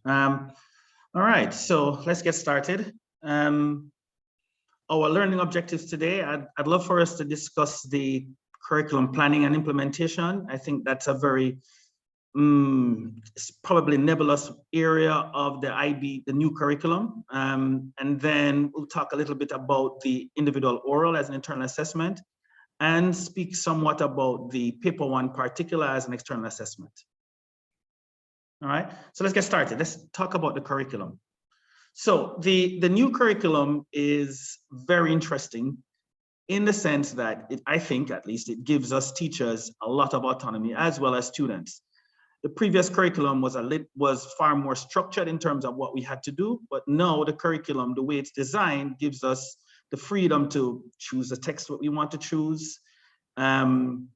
Um, all right, so let's get started. Our learning objectives today, I'd love for us to discuss the curriculum planning and implementation. I think that's a very it's probably nebulous area of the IB, the new curriculum. And then we'll talk a little bit about the individual oral as an internal assessment and speak somewhat about the paper one particular as an external assessment. All right, so let's get started. Let's talk about the curriculum. So the new curriculum is very interesting in the sense that I think at least it gives us teachers a lot of autonomy as well as students. The previous curriculum was far more structured in terms of what we had to do, but now the curriculum, the way it's designed, gives us the freedom to choose the text that we want to choose, and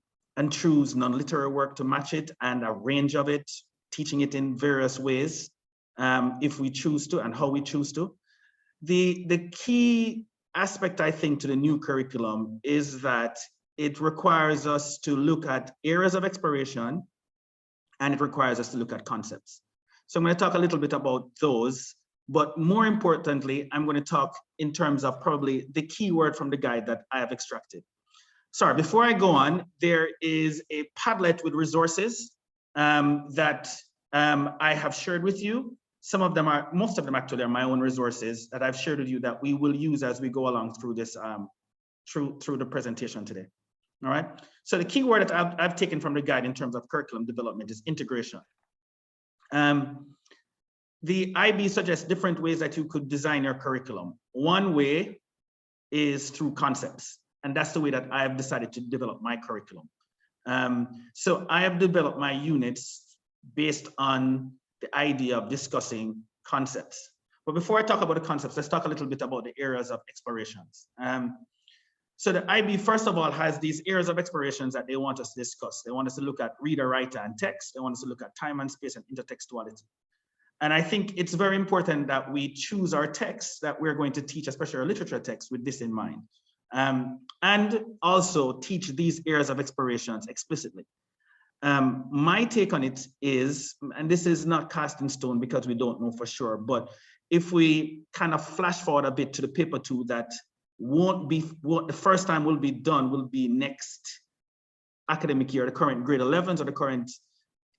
choose non-literary work to match it and a range of it, teaching it in various ways, if we choose to and how we choose to. The key aspect, I think, to the new curriculum is that it requires us to look at areas of exploration, and it requires us to look at concepts. So I'm going to talk a little bit about those, but more importantly, I'm going to talk in terms of probably the key word from the guide that I have extracted. Sorry, before I go on, there is a Padlet with resources that I have shared with you. Some of them are, most of them actually are my own resources that I've shared with you that we will use as we go along through this, through the presentation today. All right, so the key word that I've taken from the guide in terms of curriculum development is integration. The IB suggests different ways that you could design your curriculum. One way is through concepts, and that's the way that I've decided to develop my curriculum. So I have developed my units based on the idea of discussing concepts. But before I talk about the concepts, let's talk a little bit about the areas of explorations. So the IB, first of all, has these areas of explorations that they want us to discuss. They want us to look at reader, writer, and text. They want us to look at time and space and intertextuality. And I think it's very important that we choose our texts that we're going to teach, especially our literature text, with this in mind. And also teach these areas of explorations explicitly. My take on it is, and this is not cast in stone because we don't know for sure, but if we kind of flash forward a bit to the paper two that won't be, the first time will be next academic year, the current grade 11s or the current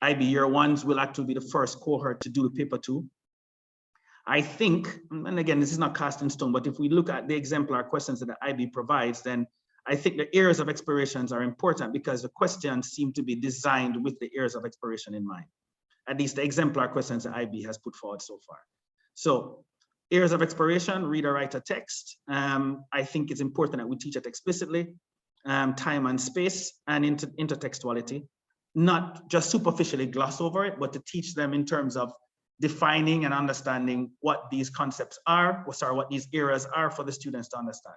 IB year ones will actually be the first cohort to do the paper two. I think, and again, this is not cast in stone, but if we look at the exemplar questions that the IB provides, then I think the areas of explorations are important because the questions seem to be designed with the areas of exploration in mind. At least the exemplar questions the IB has put forward so far. So areas of exploration, reader, writer, text. I think it's important that we teach it explicitly, time and space and intertextuality, not just superficially gloss over it, but to teach them in terms of defining and understanding what these concepts are, what these areas are for the students to understand.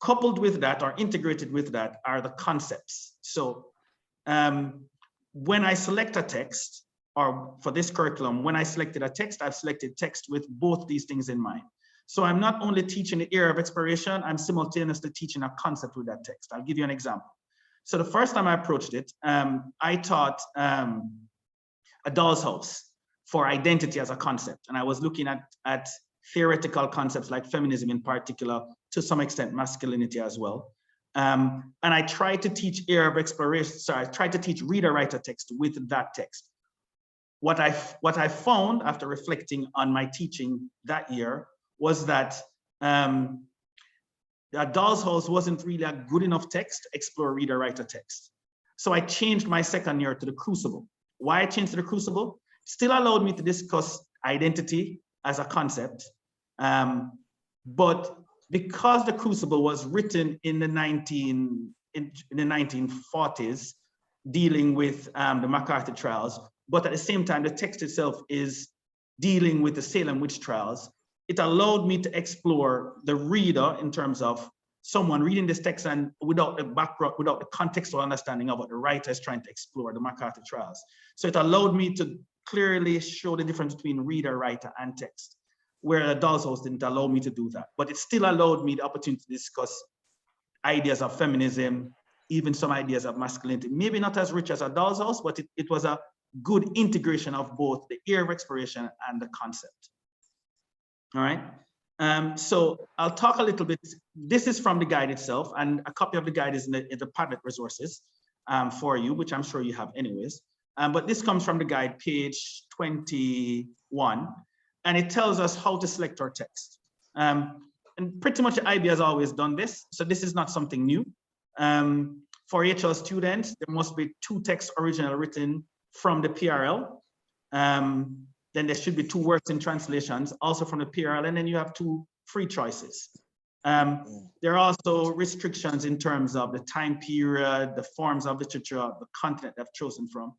Coupled with that or integrated with that are the concepts. So when I select a text, or for this curriculum, when I selected a text, I've selected text with both these things in mind. So I'm not only teaching the area of exploration, I'm simultaneously teaching a concept with that text. I'll give you an example. So the first time I approached it, I taught A Doll's House for identity as a concept. And I was looking at theoretical concepts like feminism in particular, to some extent masculinity as well. And I tried to teach area of exploration, I tried to teach reader writer text with that text. What I found after reflecting on my teaching that year was that A Doll's House wasn't really a good enough text to explore reader writer text. So I changed my second year to the Crucible. Why I changed to the Crucible? Still allowed me to discuss identity as a concept, but because the Crucible was written in the 1940s, dealing with the McCarthy trials, but at the same time, the text itself is dealing with the Salem witch trials, it allowed me to explore the reader in terms of someone reading this text and without the background, without the contextual understanding of what the writer is trying to explore, the McCarthy trials. So it allowed me to clearly show the difference between reader, writer, and text, where A Doll's House didn't allow me to do that. But it still allowed me the opportunity to discuss ideas of feminism, even some ideas of masculinity. Maybe not as rich as A Doll's House, but it was a good integration of both the area of exploration and the concept. All right. So I'll talk a little bit. This is from the guide itself, and a copy of the guide is in the Padlet resources for you, which I'm sure you have anyways. But this comes from the guide, page 21, and it tells us how to select our text. And pretty much IB has always done this, so this is not something new. For HL students, there must be 2 texts originally written from the PRL. Then there should be 2 works in translations, also from the PRL, and then you have 2 free choices. There are also restrictions in terms of the time period, the forms of literature, the content they've chosen from.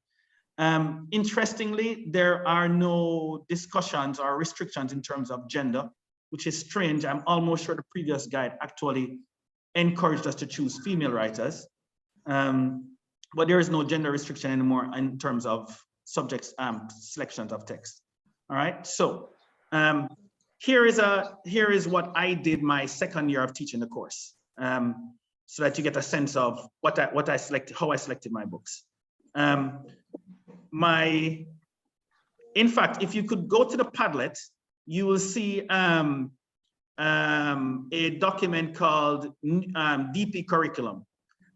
Interestingly, there are no discussions or restrictions in terms of gender, which is strange. I'm almost sure the previous guide actually encouraged us to choose female writers. But there is no gender restriction anymore in terms of subjects, selections of text. All right, so here is what I did my second year of teaching the course, so that you get a sense of what I selected, how I selected my books. In fact, if you could go to the Padlet, you will see a document called DP Curriculum,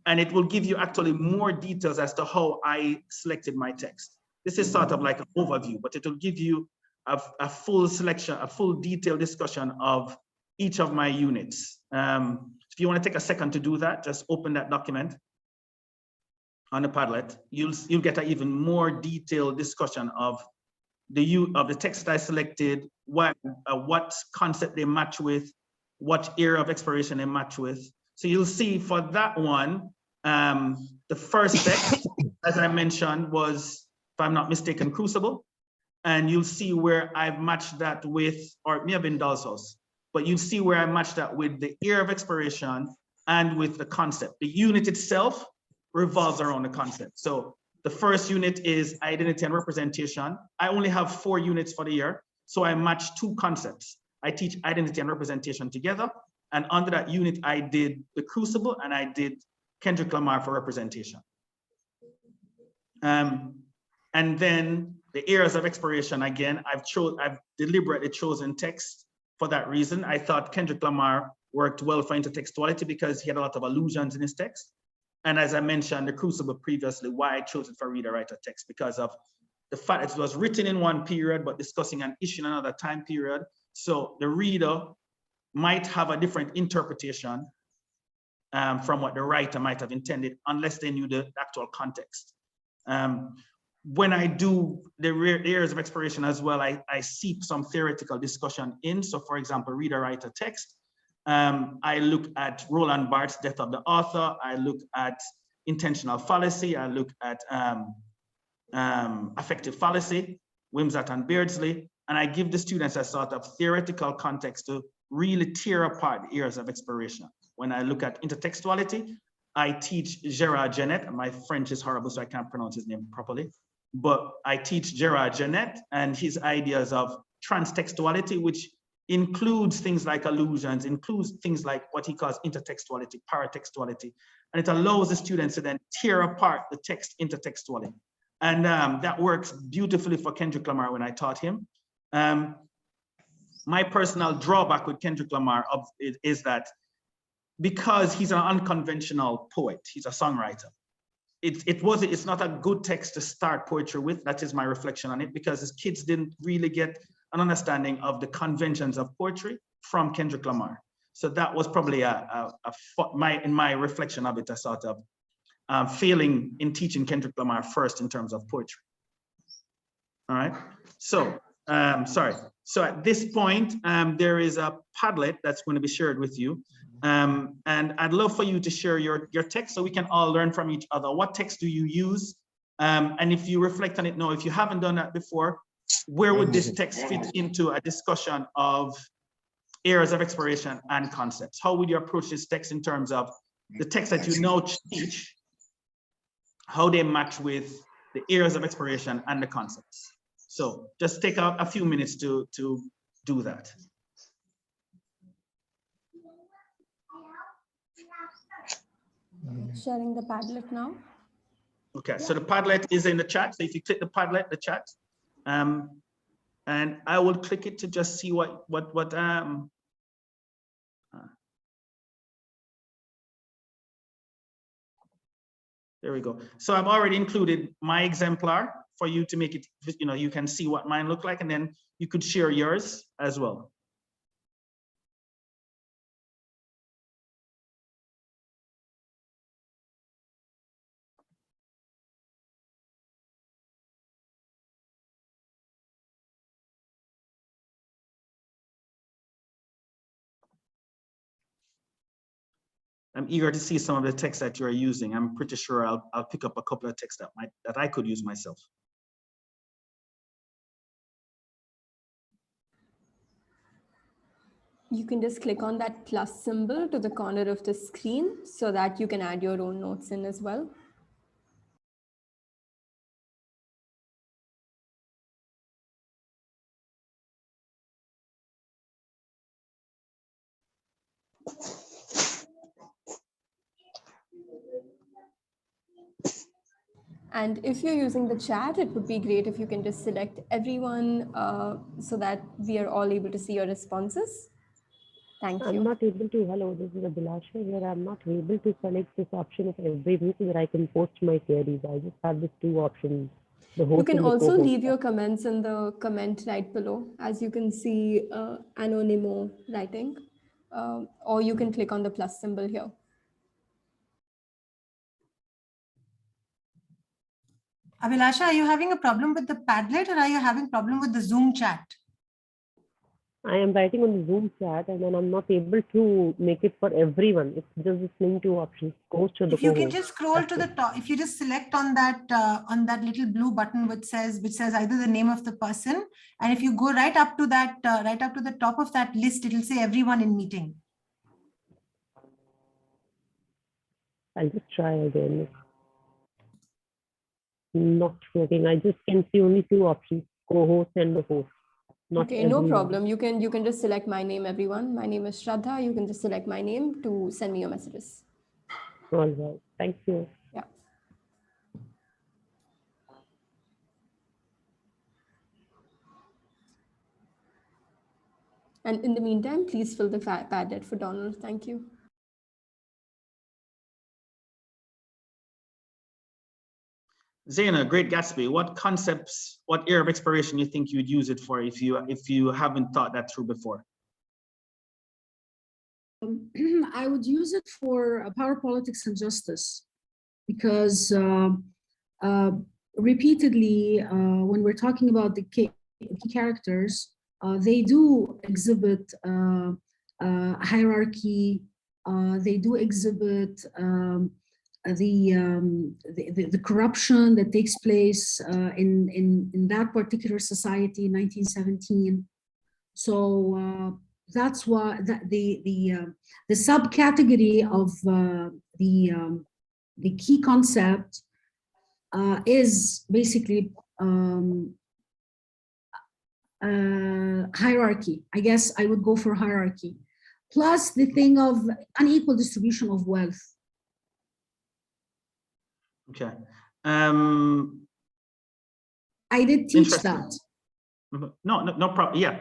and it will give you actually more details as to how I selected my text. This is sort of like an overview, but it will give you a full selection, a full detailed discussion of each of my units. If you want to take a second to do that, just open that document on the Padlet. You'll get an even more detailed discussion of the text I selected, what concept they match with, what area of exploration they match with. So you'll see for that one, the first text, as I mentioned, was, if I'm not mistaken, Crucible. And you'll see where I've matched that with, or it may have been Doll's House, but you'll see where I matched that with the area of exploration and with the concept. The unit itself revolves around the concept. So the first unit is identity and representation. I only have 4 units for the year, so I match 2 concepts. I teach identity and representation together, and under that unit, I did the Crucible and I did Kendrick Lamar for representation. And then the areas of exploration, again, I've deliberately chosen text for that reason. I thought Kendrick Lamar worked well for intertextuality because he had a lot of allusions in his text. And as I mentioned, the Crucible previously, why I chose it for reader-writer text, because of the fact that it was written in one period, but discussing an issue in another time period. So the reader might have a different interpretation from what the writer might have intended, unless they knew the actual context. When I do the areas of exploration as well, I seep some theoretical discussion in. So for example, reader-writer text, I look at Roland Barthes' Death of the Author, I look at intentional fallacy, I look at affective fallacy, Wimsatt and Beardsley, and I give the students a sort of theoretical context to really tear apart the areas of exploration. When I look at intertextuality, I teach Gerard Genet. My French is horrible, so I can't pronounce his name properly. But I teach Gerard Genet and his ideas of transtextuality, which includes things like allusions, includes things like what he calls intertextuality, paratextuality. And it allows the students to then tear apart the text intertextually. And that works beautifully for Kendrick Lamar when I taught him. My personal drawback with Kendrick Lamar is that because he's an unconventional poet, he's a songwriter, it's not a good text to start poetry with. That is my reflection on it, because his kids didn't really get an understanding of the conventions of poetry from Kendrick Lamar. So that was probably in my reflection of it, a sort of failing in teaching Kendrick Lamar first in terms of poetry. All right, so sorry. So at this point, there is a Padlet that's going to be shared with you. And I'd love for you to share your text so we can all learn from each other. What text do you use? And if you reflect on it now, if you haven't done that before, where would this text fit into a discussion of areas of exploration and concepts? How would you approach this text in terms of the text that you now teach, how they match with the areas of exploration and the concepts? So just take a few minutes to do that. Sharing the Padlet now. Okay, so the Padlet is in the chat. So if you click the Padlet, the chat, and I will click it to just see what there we go. So I've already included my exemplar for you to make it, you can see what mine look like, and then you could share yours as well. I'm eager to see some of the text that you're using. I'm pretty sure I'll pick up a couple of texts that I could use myself. You can just click on that plus symbol to the corner of the screen so that you can add your own notes in as well. And if you're using the chat, it would be great if you can just select everyone so that we are all able to see your responses. Thank you. I'm not able to, hello, this is Abhilasha here. I'm not able to select this option of everything so that I can post my queries. I just have these two options. You can also leave your comments in the comment right below, as you can see anonymous writing, or you can click on the plus symbol here. Abhilasha, are you having a problem with the Padlet or are you having a problem with the Zoom chat? I am writing on the Zoom chat and then I'm not able to make it for everyone. It's just the same two options. If you can just scroll to the top, if you just select on that little blue button which says either the name of the person, and if you go right up to that right up to the top of that list, it will say everyone in meeting. I'll just try again. Not working. I just can see only two options: co-host and the host. Okay, no problem. You can just select my name, everyone. My name is Shraddha. You can just select my name to send me your messages. All right. Thank you. Yeah. And in the meantime, please fill the Padlet for Donald. Thank you. Zaina, Great Gatsby, what concepts, what area of exploration you think you'd use it for if you haven't thought that through before? I would use it for power, politics, and justice, because repeatedly, when we're talking about the key characters, they do exhibit hierarchy. They do exhibit the corruption that takes place in that particular society in 1917. So that's why the subcategory of the key concept is basically hierarchy. I guess I would go for hierarchy, plus the thing of unequal distribution of wealth. Okay. I did teach that. No problem. Yeah.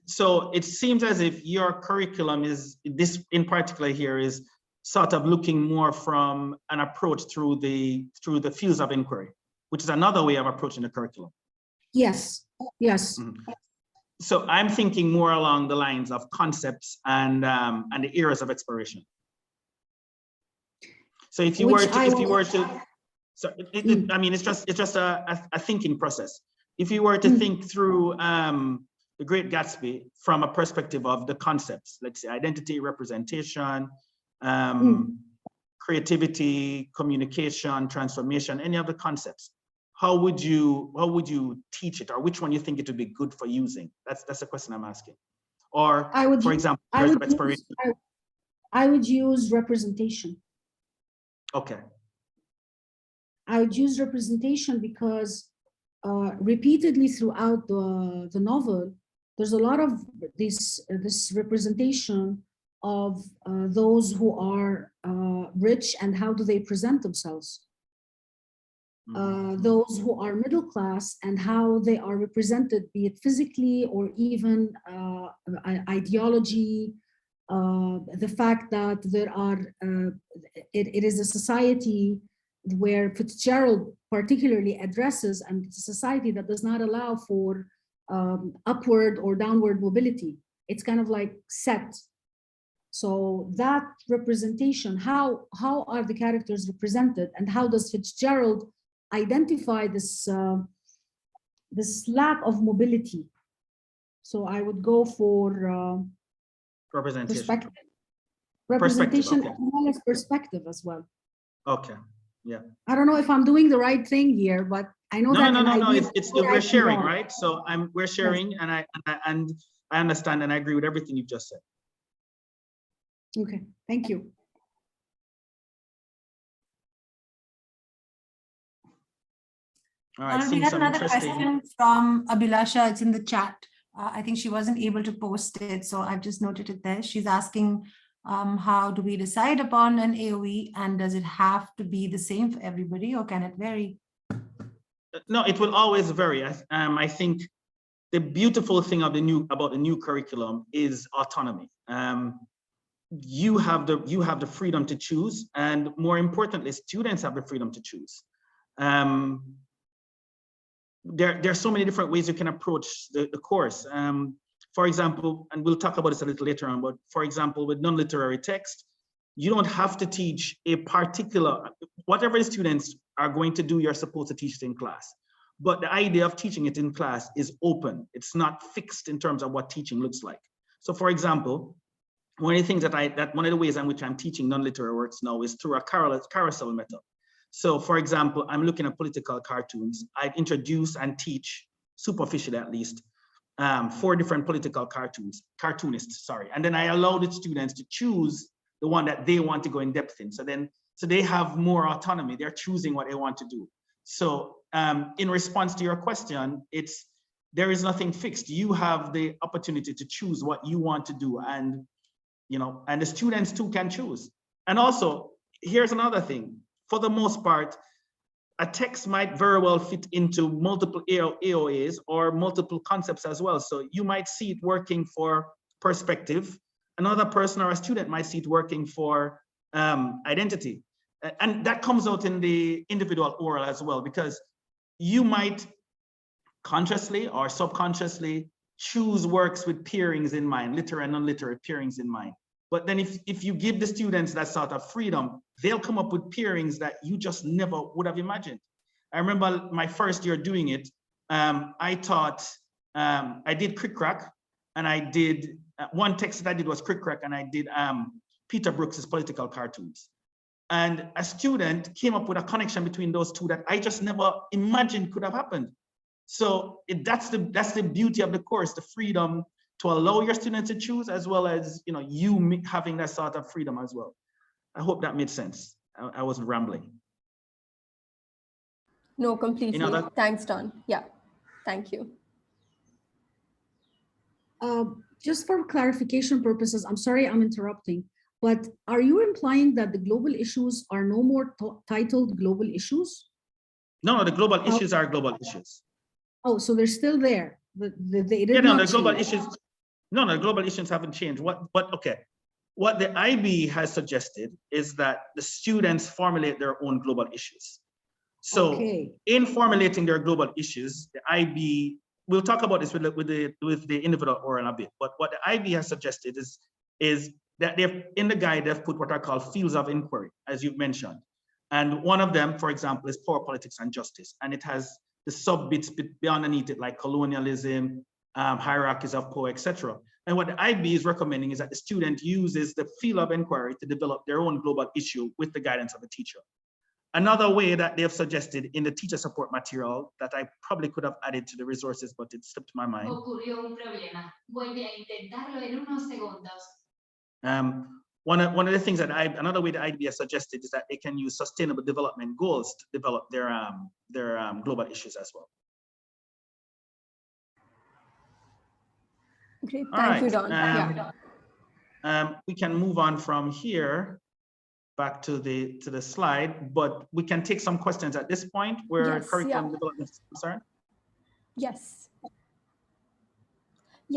So it seems as if your curriculum is, this in particular here, is sort of looking more from an approach through the fields of inquiry, which is another way of approaching the curriculum. Yes. Yes. Mm-hmm. So I'm thinking more along the lines of concepts and the areas of exploration. So if you were to, so I mean, it's just a thinking process. If you were to think through The Great Gatsby from a perspective of the concepts, let's say identity, representation, creativity, communication, transformation, any of the concepts, how would you teach it, or which one you think it would be good for using? That's the question I'm asking. Or for example, I would use representation. Okay. I would use representation because repeatedly throughout the novel, there's a lot of this representation of those who are rich and how do they present themselves. those who are middle class and how they are represented, be it physically or even ideology. The fact that there are, it is a society where Fitzgerald particularly addresses, and it's a society that does not allow for upward or downward mobility. It's kind of like set. So that representation, how are the characters represented, and how does Fitzgerald identify this this lack of mobility? So I would go for Representation. Representation okay. as well as perspective as well. Okay. Yeah. I don't know if I'm doing the right thing here, but I know that. No. It's we're sharing, right? So we're sharing, yes. and I understand and I agree with everything you've just said. Okay, thank you. All right. We have another question from Abhilasha. It's in the chat. I think she wasn't able to post it, so I've just noted it there. She's asking, how do we decide upon an AOE, and does it have to be the same for everybody, or can it vary? No, it will always vary. I think the beautiful thing of about the new curriculum is autonomy. You have the freedom to choose, and more importantly, students have the freedom to choose. There are so many different ways you can approach the course. For example, and we'll talk about this a little later on, but for example, with non-literary text, you don't have to teach a particular, whatever the students are going to do, you're supposed to teach it in class. But the idea of teaching it in class is open. It's not fixed in terms of what teaching looks like. So for example, one of the things one of the ways in which I'm teaching non-literary works now is through a carousel method. So for example, I'm looking at political cartoons. I introduce and teach, superficially at least, 4 different political cartoonists, sorry. And then I allow the students to choose the one that they want to go in depth in. So they have more autonomy. They're choosing what they want to do. So in response to your question, there is nothing fixed. You have the opportunity to choose what you want to do, and and the students too can choose. And also, here's another thing. For the most part, a text might very well fit into multiple AOAs or multiple concepts as well. So you might see it working for perspective. Another person or a student might see it working for identity. And that comes out in the individual oral as well, because you might consciously or subconsciously choose works with pairings in mind, literary and non-literary pairings in mind. But then if you give the students that sort of freedom, they'll come up with pairings that you just never would have imagined. I remember my first year doing it. I did Crick Crack, and I did, one text that I did was Crick Crack, and I did Peter Brooks's political cartoons. And a student came up with a connection between those two that I just never imagined could have happened. So that's the beauty of the course, the freedom to allow your students to choose, as well as you having that sort of freedom as well. I hope that made sense. I wasn't rambling. No, completely. Thanks, Don. Yeah, thank you. Just for clarification purposes, I'm sorry I'm interrupting, but are you implying that the global issues are no more titled global issues? No, the global issues are global issues. Oh, so they're still there. The global issues. No, the global issues haven't changed. What the IB has suggested is that the students formulate their own global issues. So in formulating their global issues, the IB, we'll talk about this with the individual oral a bit, but what the IB has suggested is that in the guide, they've put what are called fields of inquiry, as you've mentioned. And one of them, for example, is power, politics, and justice. And it has the sub-bits underneath it, like colonialism, hierarchies of power, etc. And what the IB is recommending is that the student uses the field of inquiry to develop their own global issue with the guidance of the teacher. Another way that they've suggested in the teacher support material that I probably could have added to the resources, but it slipped my mind. One of the things that another way the IB has suggested is that they can use sustainable development goals to develop their global issues as well. Great, thank you, Don. We can move on from here. back to the slide, but we can take some questions at this point where Yes, curriculum yeah. development is concerned. Yes.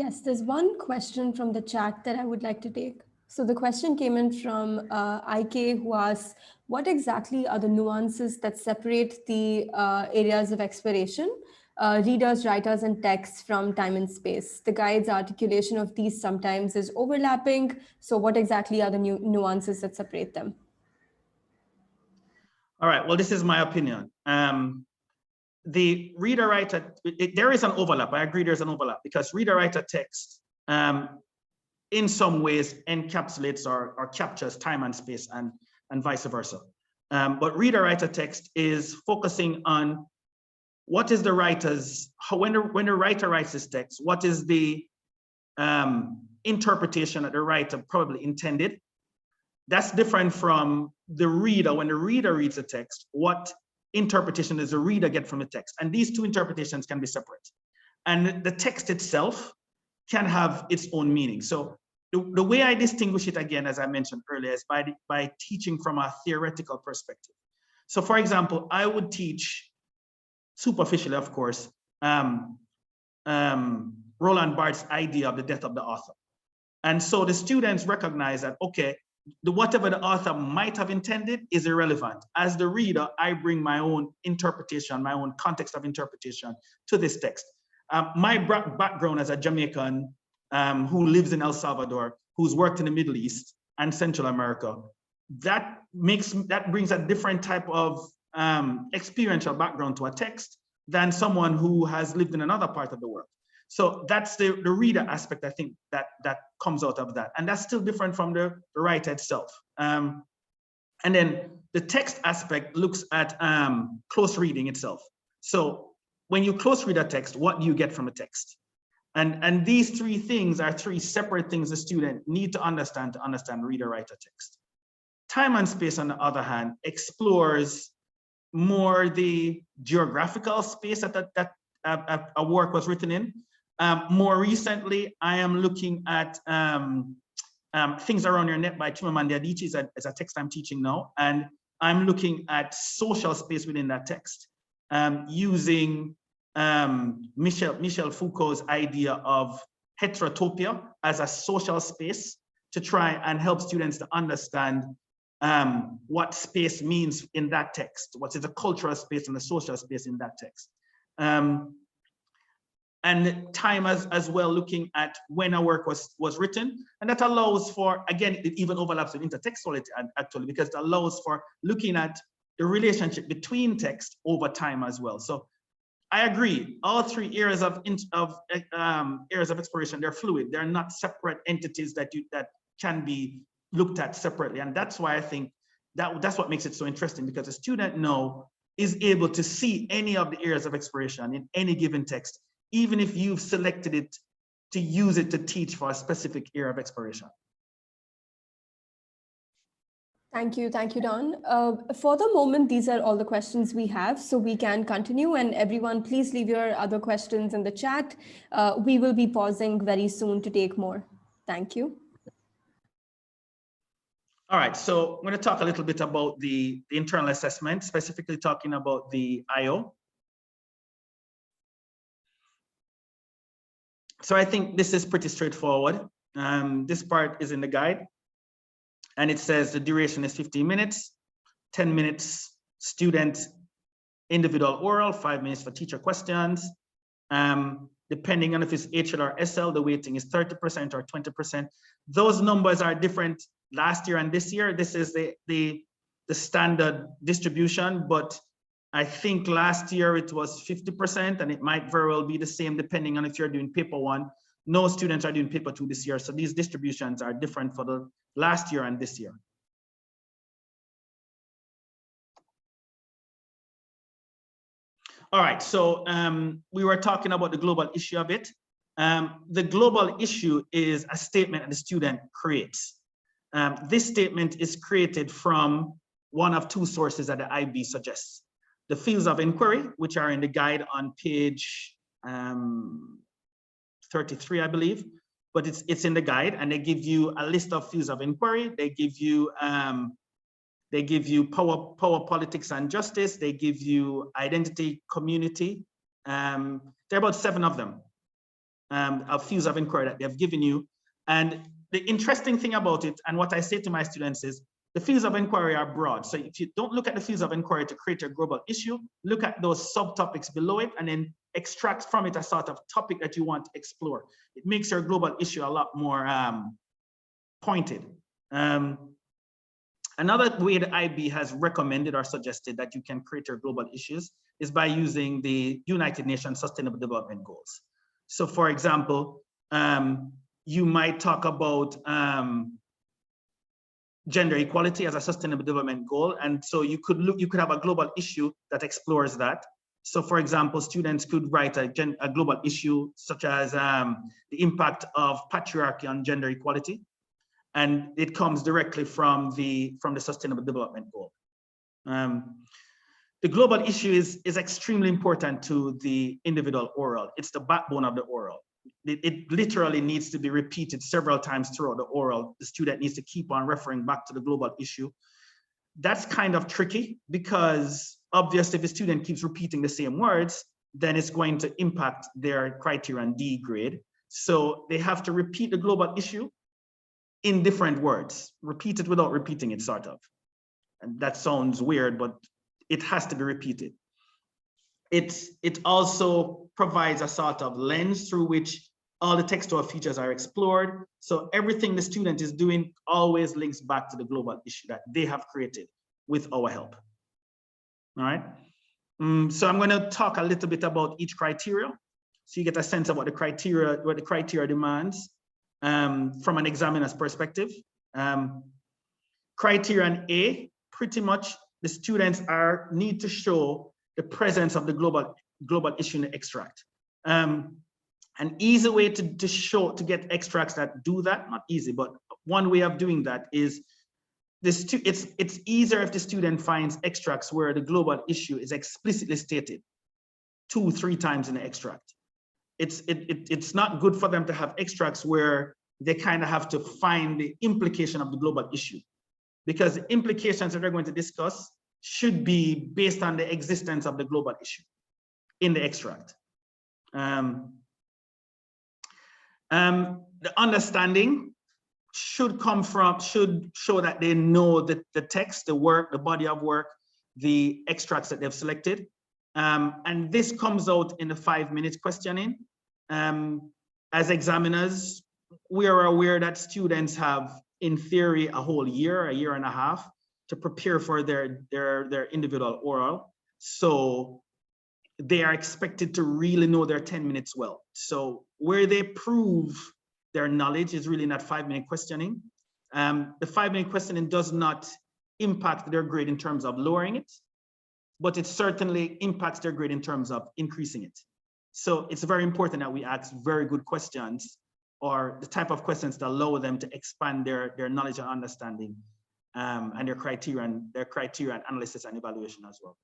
Yes, there's one question from the chat that I would like to take. So the question came in from IK, who asks, what exactly are the nuances that separate the areas of exploration, readers, writers, and texts from time and space? The guide's articulation of these sometimes is overlapping. So what exactly are the nuances that separate them? All right, well, this is my opinion. The reader-writer, there is an overlap. I agree there's an overlap because reader-writer text in some ways encapsulates or captures time and space and vice versa. But reader-writer text is focusing on what is the writer's, when the writer writes this text, what is the interpretation that the writer probably intended. That's different from the reader. When the reader reads a text, what interpretation does the reader get from the text? And these two interpretations can be separate. And the text itself can have its own meaning. So the way I distinguish it, again, as I mentioned earlier, is by teaching from a theoretical perspective. So for example, I would teach superficially, of course, Roland Barthes' idea of the death of the author. And so the students recognize that, okay, whatever the author might have intended is irrelevant. As the reader, I bring my own interpretation, my own context of interpretation to this text. My background as a Jamaican who lives in El Salvador, who's worked in the Middle East and Central America, that brings a different type of experiential background to a text than someone who has lived in another part of the world. So that's the reader aspect, I think, that comes out of that. And that's still different from the writer itself. And then the text aspect looks at close reading itself. So when you close read a text, what do you get from a text? And these three things are three separate things the student need to understand reader-writer text. Time and space, on the other hand, explores more the geographical space that a work was written in. More recently, I am looking at Things Around Your Neck by Chimamanda Adichie as a text I'm teaching now. And I'm looking at social space within that text, using Michel Foucault's idea of heterotopia as a social space to try and help students to understand what space means in that text, what is the cultural space and the social space in that text. And time as well, looking at when a work was written. And that allows for, again, it even overlaps with intertextuality actually, because it allows for looking at the relationship between text over time as well. So I agree, all three areas of exploration, they're fluid. They're not separate entities that can be looked at separately. And that's why I think that's what makes it so interesting, because the student now is able to see any of the areas of exploration in any given text, even if you've selected it to use it to teach for a specific area of exploration. Thank you, Don. For the moment, these are all the questions we have, so we can continue. And everyone, please leave your other questions in the chat. We will be pausing very soon to take more. Thank you. All right, so I'm going to talk a little bit about the internal assessment, specifically talking about the IO. So I think this is pretty straightforward. This part is in the guide. And it says the duration is 15 minutes, 10 minutes student individual oral, 5 minutes for teacher questions. Depending on if it's HL or SL, the weighting is 30% or 20%. Those numbers are different last year and this year. This is the standard distribution, but I think last year it was 50%, and it might very well be the same depending on if you're doing paper one. No students are doing paper two this year, so these distributions are different for the last year and this year. All right, so we were talking about the global issue of it. The global issue is a statement that the student creates. This statement is created from one of two sources that the IB suggests. The fields of inquiry, which are in the guide on page 33, I believe, but it's in the guide, and they give you a list of fields of inquiry. They give you They give you power, politics, and justice. They give you identity, community. There are about 7 of them, of fields of inquiry that they've given you. And the interesting thing about it, and what I say to my students is, the fields of inquiry are broad. So if you don't look at the fields of inquiry to create a global issue, look at those subtopics below it and then extract from it a sort of topic that you want to explore. It makes your global issue a lot more pointed. Another way that IB has recommended or suggested that you can create your global issues is by using the United Nations Sustainable Development Goals. So for example, you might talk about gender equality as a sustainable development goal. And so you could have a global issue that explores that. So for example, students could write a global issue such as the impact of patriarchy on gender equality. And it comes directly from the Sustainable Development Goal. The global issue is extremely important to the individual oral. It's the backbone of the oral. It literally needs to be repeated several times throughout the oral. The student needs to keep on referring back to the global issue. That's kind of tricky because obviously if the student keeps repeating the same words, then it's going to impact their criterion D grade. So they have to repeat the global issue in different words, repeat it without repeating it, sort of. And that sounds weird, but it has to be repeated. It also provides a sort of lens through which all the textual features are explored. So everything the student is doing always links back to the global issue that they have created with our help. All right. So I'm going to talk a little bit about each criteria, so you get a sense of what the criteria demands from an examiner's perspective. Criterion A, pretty much the students need to show the presence of the global issue in the extract. An easy way to get extracts that do that, not easy, but one way of doing that is it's easier if the student finds extracts where the global issue is explicitly stated 2-3 times in the extract. It's not good for them to have extracts where they kind of have to find the implication of the global issue, because the implications that they're going to discuss should be based on the existence of the global issue in the extract. The understanding should show that they know the text, the work, the body of work, the extracts that they've selected. And this comes out in the 5-minute questioning. As examiners, we are aware that students have, in theory, a whole year, a year and a half to prepare for their individual oral. So they are expected to really know their 10 minutes well. So where they prove their knowledge is really in that 5-minute questioning. The 5-minute questioning does not impact their grade in terms of lowering it, but it certainly impacts their grade in terms of increasing it. So it's very important that we ask very good questions, or the type of questions that allow them to expand their knowledge and understanding, and their criterion analysis and evaluation as well.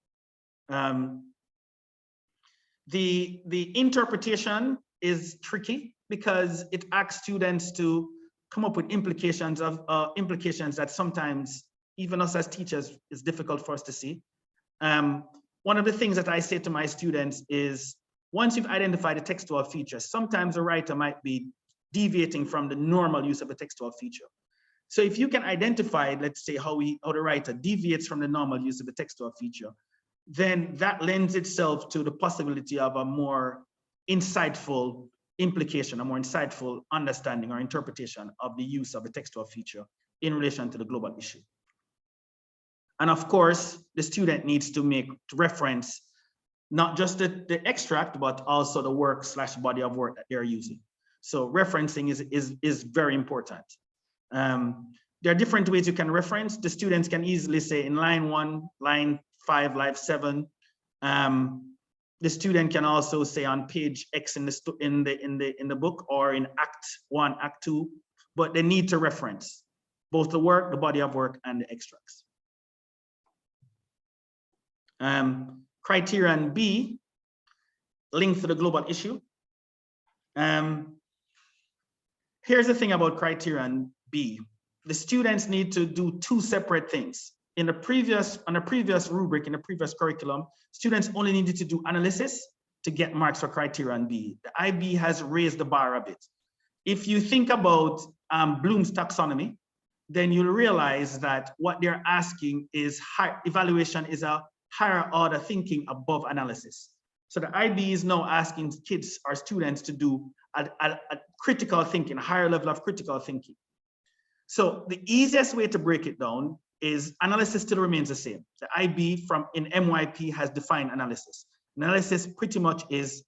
The interpretation is tricky because it asks students to come up with implications that sometimes even us as teachers is difficult for us to see. One of the things that I say to my students is, once you've identified a textual feature, sometimes a writer might be deviating from the normal use of a textual feature. So if you can identify, let's say, how the writer deviates from the normal use of a textual feature, then that lends itself to the possibility of a more insightful implication, a more insightful understanding or interpretation of the use of a textual feature in relation to the global issue. And of course, the student needs to reference not just the extract, but also the work / body of work that they're using. So referencing is very important. There are different ways you can reference. The students can easily say in line 1, line 5, line 7. The student can also say on page X in the book, or in Act 1, Act 2, but they need to reference both the work, the body of work, and the extracts. Criterion B, linked to the global issue. Here's the thing about criterion B. The students need to do 2 separate things on a previous rubric, in the previous curriculum, students only needed to do analysis to get marks for criterion B. The IB has raised the bar a bit. If you think about Bloom's taxonomy, then you'll realize that what they're asking is evaluation is a higher order thinking above analysis. So the IB is now asking kids or students to do a critical thinking, a higher level of critical thinking. So the easiest way to break it down is analysis still remains the same. The IB in MYP has defined analysis. Analysis pretty much is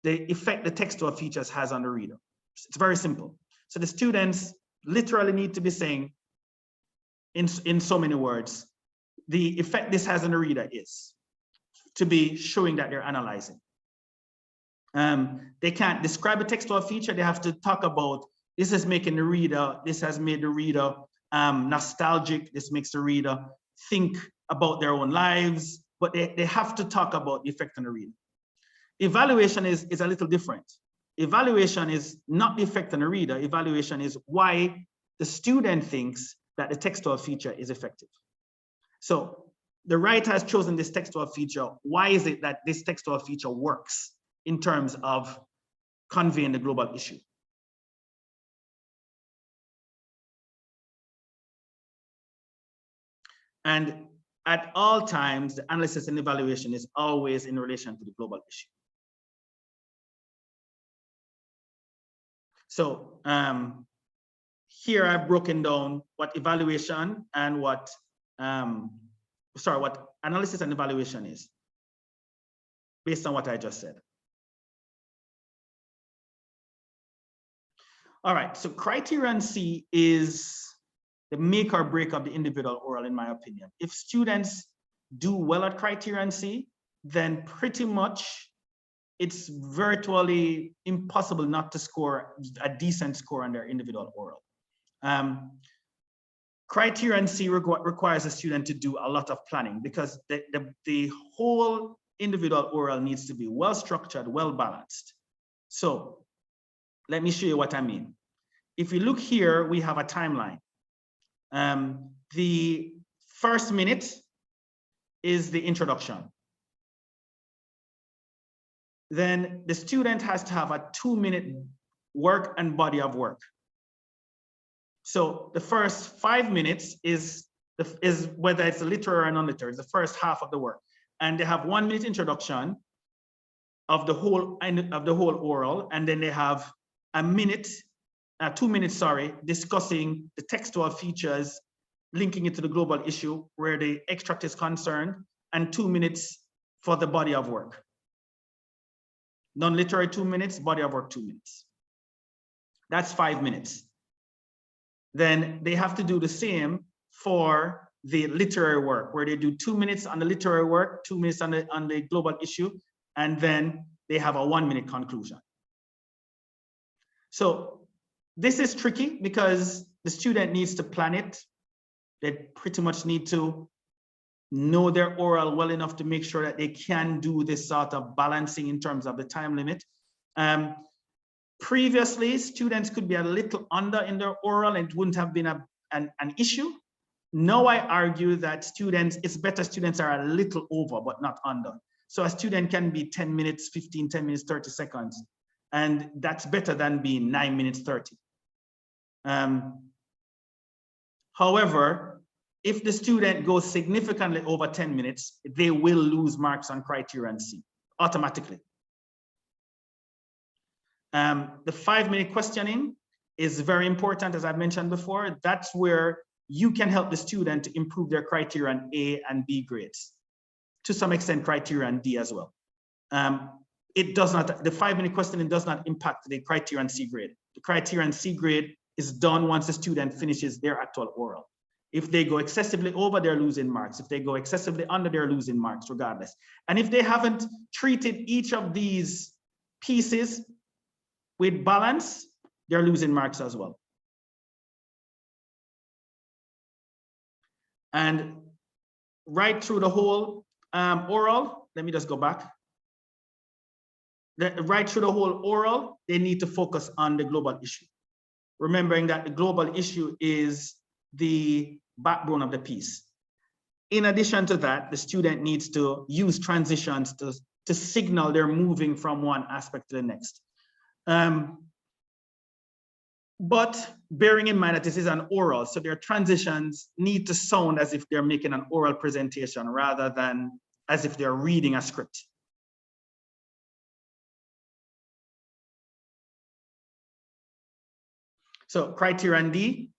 the effect the textual features has on the reader. It's very simple. So the students literally need to be saying in so many words, the effect this has on the reader is to be showing that they're analyzing. They can't describe a textual feature. They have to talk about this is making the reader, this has made the reader nostalgic. This makes the reader think about their own lives, but they have to talk about the effect on the reader. Evaluation is a little different. Evaluation is not the effect on the reader. Evaluation is why the student thinks that the textual feature is effective. So the writer has chosen this textual feature. Why is it that this textual feature works in terms of conveying the global issue? And at all times, the analysis and evaluation is always in relation to the global issue. So here I've broken down what evaluation and what analysis and evaluation is based on what I just said. All right, so criterion C is the make or break of the individual oral, in my opinion. If students do well at criterion C, then pretty much it's virtually impossible not to score a decent score on their individual oral. Criterion C requires a student to do a lot of planning because the whole individual oral needs to be well structured, well balanced. So let me show you what I mean. If you look here, we have a timeline. The first minute is the introduction. Then the student has to have a 2-minute work and body of work. So the first 5 minutes is whether it's literary or non-literary, the first half of the work. And they have 1 minute introduction of the whole oral, and then they have a minute, 2 minutes, sorry, discussing the textual features, linking it to the global issue where the extract is concerned, and 2 minutes for the body of work. Non-literary 2 minutes, body of work 2 minutes. That's 5 minutes. Then they have to do the same for the literary work, where they do 2 minutes on the literary work, 2 minutes on the global issue, and then they have a 1 minute conclusion. So this is tricky because the student needs to plan it. They pretty much need to know their oral well enough to make sure that they can do this sort of balancing in terms of the time limit. Previously, students could be a little under in their oral and it wouldn't have been an issue. Now I argue that it's better students are a little over, but not under. So a student can be 10 minutes, 15, 10 minutes, 30 seconds. And that's better than being 9 minutes, 30. However, if the student goes significantly over 10 minutes, they will lose marks on criterion C automatically. The 5-minute questioning is very important, as I mentioned before. That's where you can help the student to improve their criterion A and B grades. To some extent, criterion D as well. It does not, the 5-minute questioning does not impact the criterion C grade. The criterion C grade is done once the student finishes their actual oral. If they go excessively over, they're losing marks. If they go excessively under, they're losing marks regardless. And if they haven't treated each of these pieces with balance, they're losing marks as well. And right through the whole oral, let me just go back. Right through the whole oral, they need to focus on the global issue. Remembering that the global issue is the backbone of the piece. In addition to that, the student needs to use transitions to signal they're moving from one aspect to the next. But bearing in mind that this is an oral, so their transitions need to sound as if they're making an oral presentation rather than as if they're reading a script. So criterion D,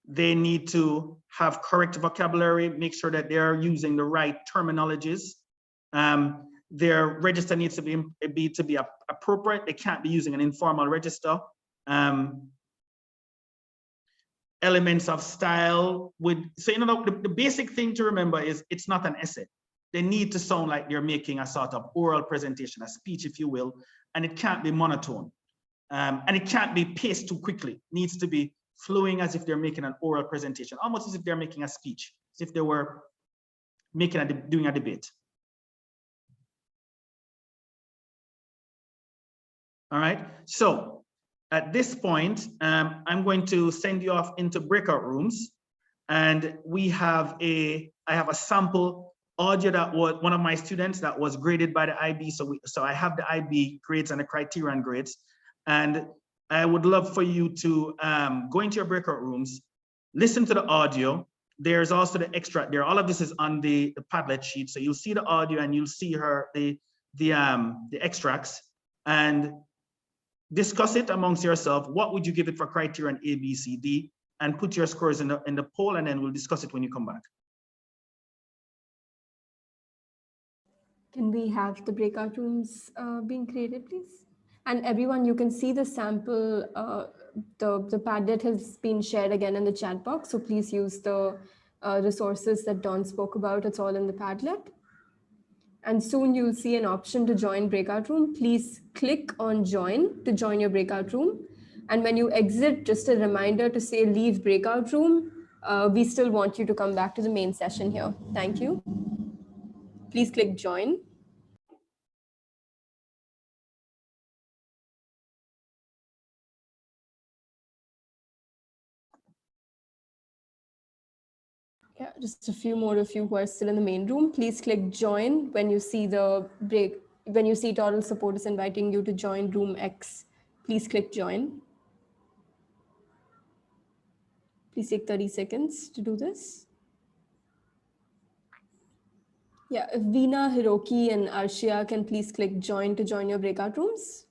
they need to have correct vocabulary, make sure that they're using the right terminologies. Their register needs to be appropriate. They can't be using an informal register. Elements of style so the basic thing to remember is it's not an essay. They need to sound like they're making a sort of oral presentation, a speech, if you will, and it can't be monotone. And it can't be paced too quickly. It needs to be flowing as if they're making an oral presentation, almost as if they're making a speech, as if they were doing a debate. All right, so at this point, I'm going to send you off into breakout rooms, and I have a sample audio that was one of my students that was graded by the IB. So I have the IB grades and the criterion grades, and I would love for you to go into your breakout rooms, listen to the audio. There's also the extract there. All of this is on the Padlet sheet. So you'll see the audio and you'll see the extracts, and discuss it amongst yourself. What would you give it for criterion A, B, C, D? And put your scores in the poll, and then we'll discuss it when you come back. Can we have the breakout rooms being created, please? And everyone, you can see the sample, the Padlet has been shared again in the chat box. So please use the resources that Dawn spoke about. It's all in the Padlet. And soon you'll see an option to join breakout room. Please click on join to join your breakout room. And when you exit, just a reminder to say leave breakout room. We still want you to come back to the main session here. Thank you. Please click join. Yeah, just a few more of you who are still in the main room. Please click join when you see when you see Toddle support is inviting you to join room X. Please click join. Please take 30 seconds to do this. Yeah, if Veena, Hiroki, and Arshia can please click join to join your breakout rooms,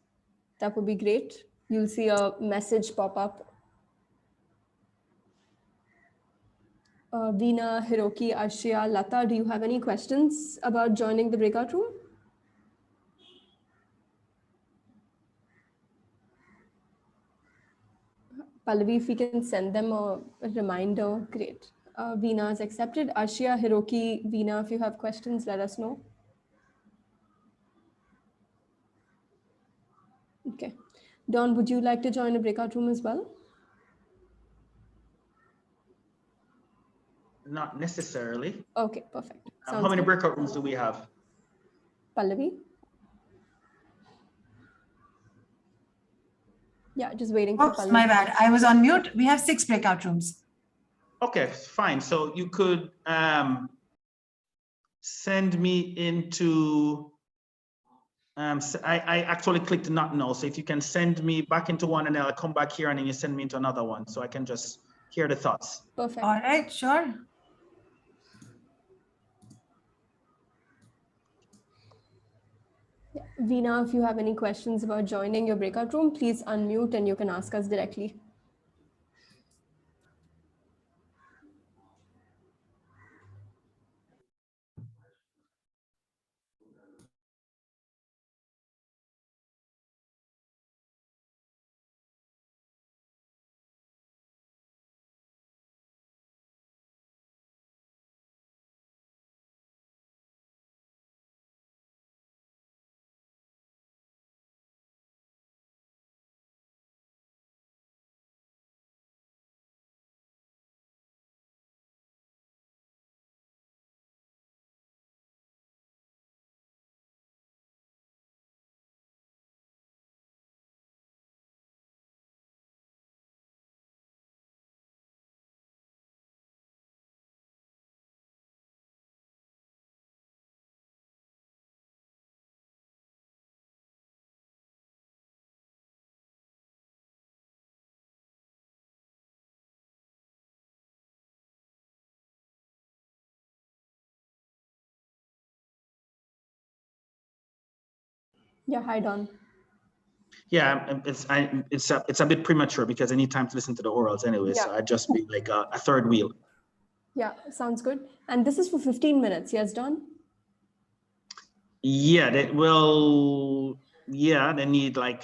that would be great. You'll see a message pop up. Veena, Hiroki, Arshia, Lata, do you have any questions about joining the breakout room? Pallavi, if we can send them a reminder, great. Veena is accepted. Arshia, Hiroki, Veena, if you have questions, let us know. Okay. Dawn, would you like to join a breakout room as well? Not necessarily. Okay, perfect. How many breakout rooms do we have? Pallavi? Yeah, just waiting for Pallavi. My bad. I was on mute. We have 6 breakout rooms. Okay, fine. So you could send me into, I actually clicked not know. So if you can send me back into one, and then I'll come back here, and then you send me into another one, so I can just hear the thoughts. Perfect. All right, sure. Yeah. Veena, if you have any questions about joining your breakout room, please unmute and you can ask us directly. Yeah, hi, Don. Yeah, it's a bit premature because I need time to listen to the orals anyway. Yeah. So I'd just be like a third wheel. Yeah, sounds good. And this is for 15 minutes. Yes, Don? Yeah, they will. Yeah, they need like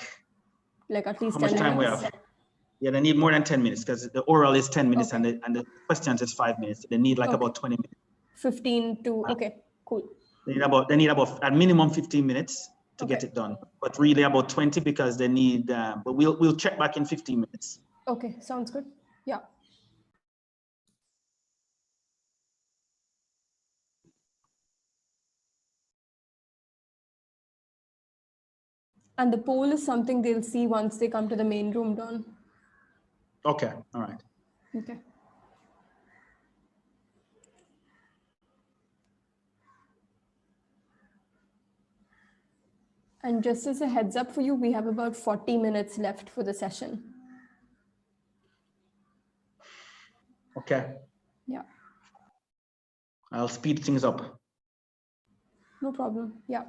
Like at least how much 10 time we minutes? have? Yeah, they need more than 10 minutes because the oral is 10 minutes Okay. and the questions is 5 minutes. They need like Okay. about 20 minutes. 15 to, okay, cool. They need about at minimum 15 minutes to get Okay. it done, but really about 20 because they need. But we'll check back in 15 minutes. Okay, sounds good. Yeah. And the poll is something they'll see once they come to the main room, Don. Okay, all right. Okay. And just as a heads up for you, we have about 40 minutes left for the session. Okay, Yeah, I'll speed things up. no problem. Yeah.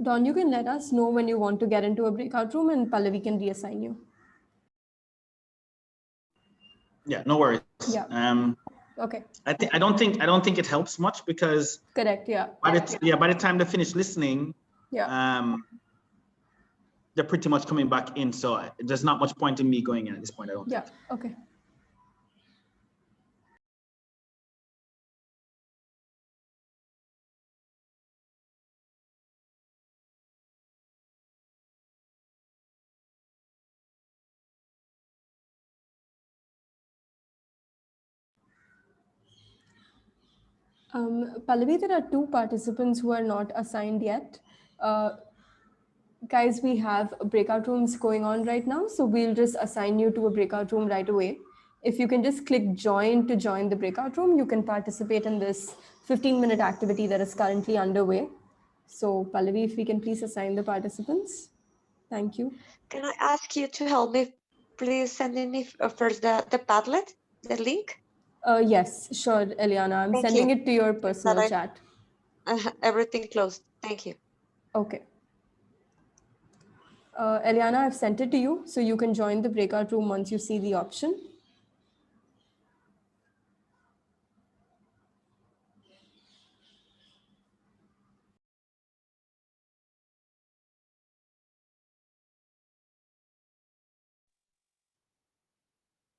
Don, you can let us know when you want to get into a breakout room and Pallavi can reassign you. Yeah, no worries. Yeah. Okay. I don't think it helps much because Correct. Yeah. by the time they finish listening, Yeah. they're pretty much coming back in. So there's not much point in me going in at this point. I don't Yeah. think. Okay. Pallavi, there are two participants who are not assigned yet. Guys, we have breakout rooms going on right now, so we'll just assign you to a breakout room right away. If you can just click join to join the breakout room, you can participate in this 15-minute activity that is currently underway. So Pallavi, if we can please assign the participants. Thank you. Can I ask you to help me? Please send me first the Padlet, the link. Yes, sure, Eliana. I'm Thank sending you. it to your personal chat. Everything closed. Thank you. Okay. Eliana, I've sent it to you, so you can join the breakout room once you see the option.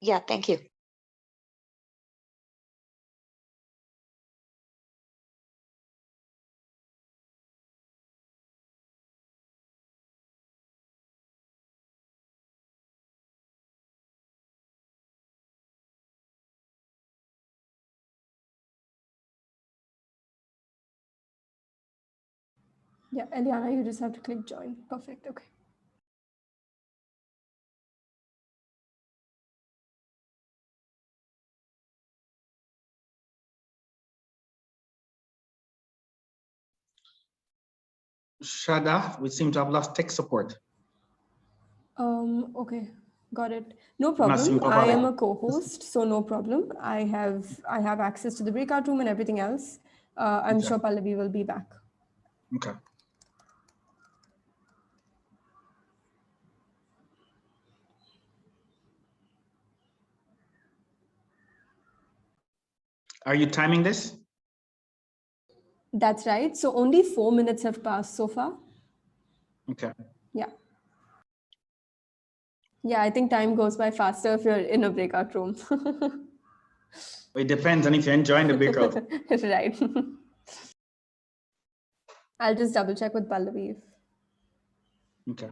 Yeah, thank you. Yeah, Eliana, you just have to click join. Perfect. Okay. Shada, we seem to have lost tech support. Okay, got it. No Not seeing problem. I am Pavalo. a co-host, so no problem. I have access to the breakout room and everything else. I'm Okay. sure Pallavi will be back. Okay. Are you timing this? That's right. So only 4 minutes have passed so far. Okay. Yeah. Yeah, I think time goes by faster if you're in a breakout room. It depends on if you're enjoying the breakout. Right. I'll just double check with Pallavi. Okay.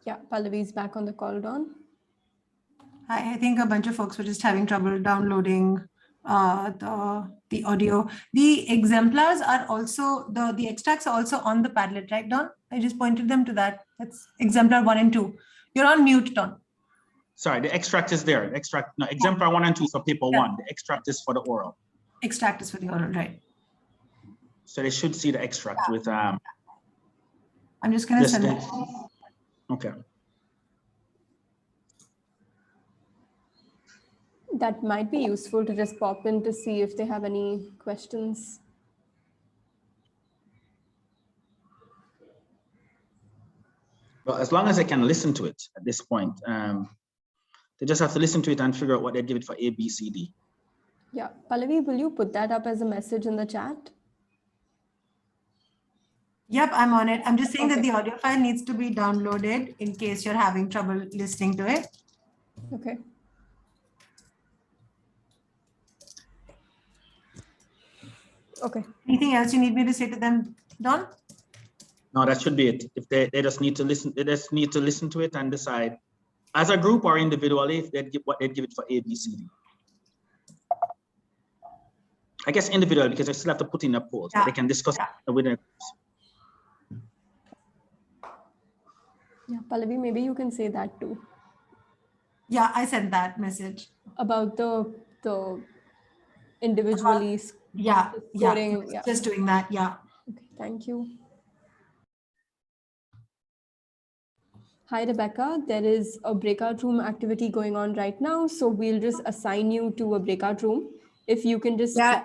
Yeah, Pallavi's back on the call, Dawn. I think a bunch of folks were just having trouble downloading the audio. The exemplars are also, the extracts are also on the Padlet, right, Don? I just pointed them to that. That's exemplar 1 and 2. You're on mute, Don. Sorry, the extract is there. No, exemplar 1 and 2 is for paper 1. The extract is for the oral. Extract is for the oral, right? So they should see the extract with I'm just going to send it. Okay. That might be useful to just pop in to see if they have any questions. Well, as long as they can listen to it at this point, they just have to listen to it and figure out what they give it for A, B, C, D. Yeah, Pallavi, will you put that up as a message in the chat? Yep, I'm on it. I'm just saying that Okay. the audio file needs to be downloaded in case you're having trouble listening to it. Okay. Okay. Anything else you need me to say to them, Don? No, that should be it. If they just need to listen, they just need to listen to it and decide as a group or individually if they'd give what they'd give it for A, B, C, D. I guess individual because they still have to put in a poll so they can discuss it with their groups. Yeah, Pallavi, maybe you can say that too. Yeah, I sent that message. About the individually Yeah, scoring. Yeah. just doing that. Yeah. Okay, thank you. Hi, Rebecca. There is a breakout room activity going on right now. So we'll just assign you to a breakout room. If you can just... Yeah,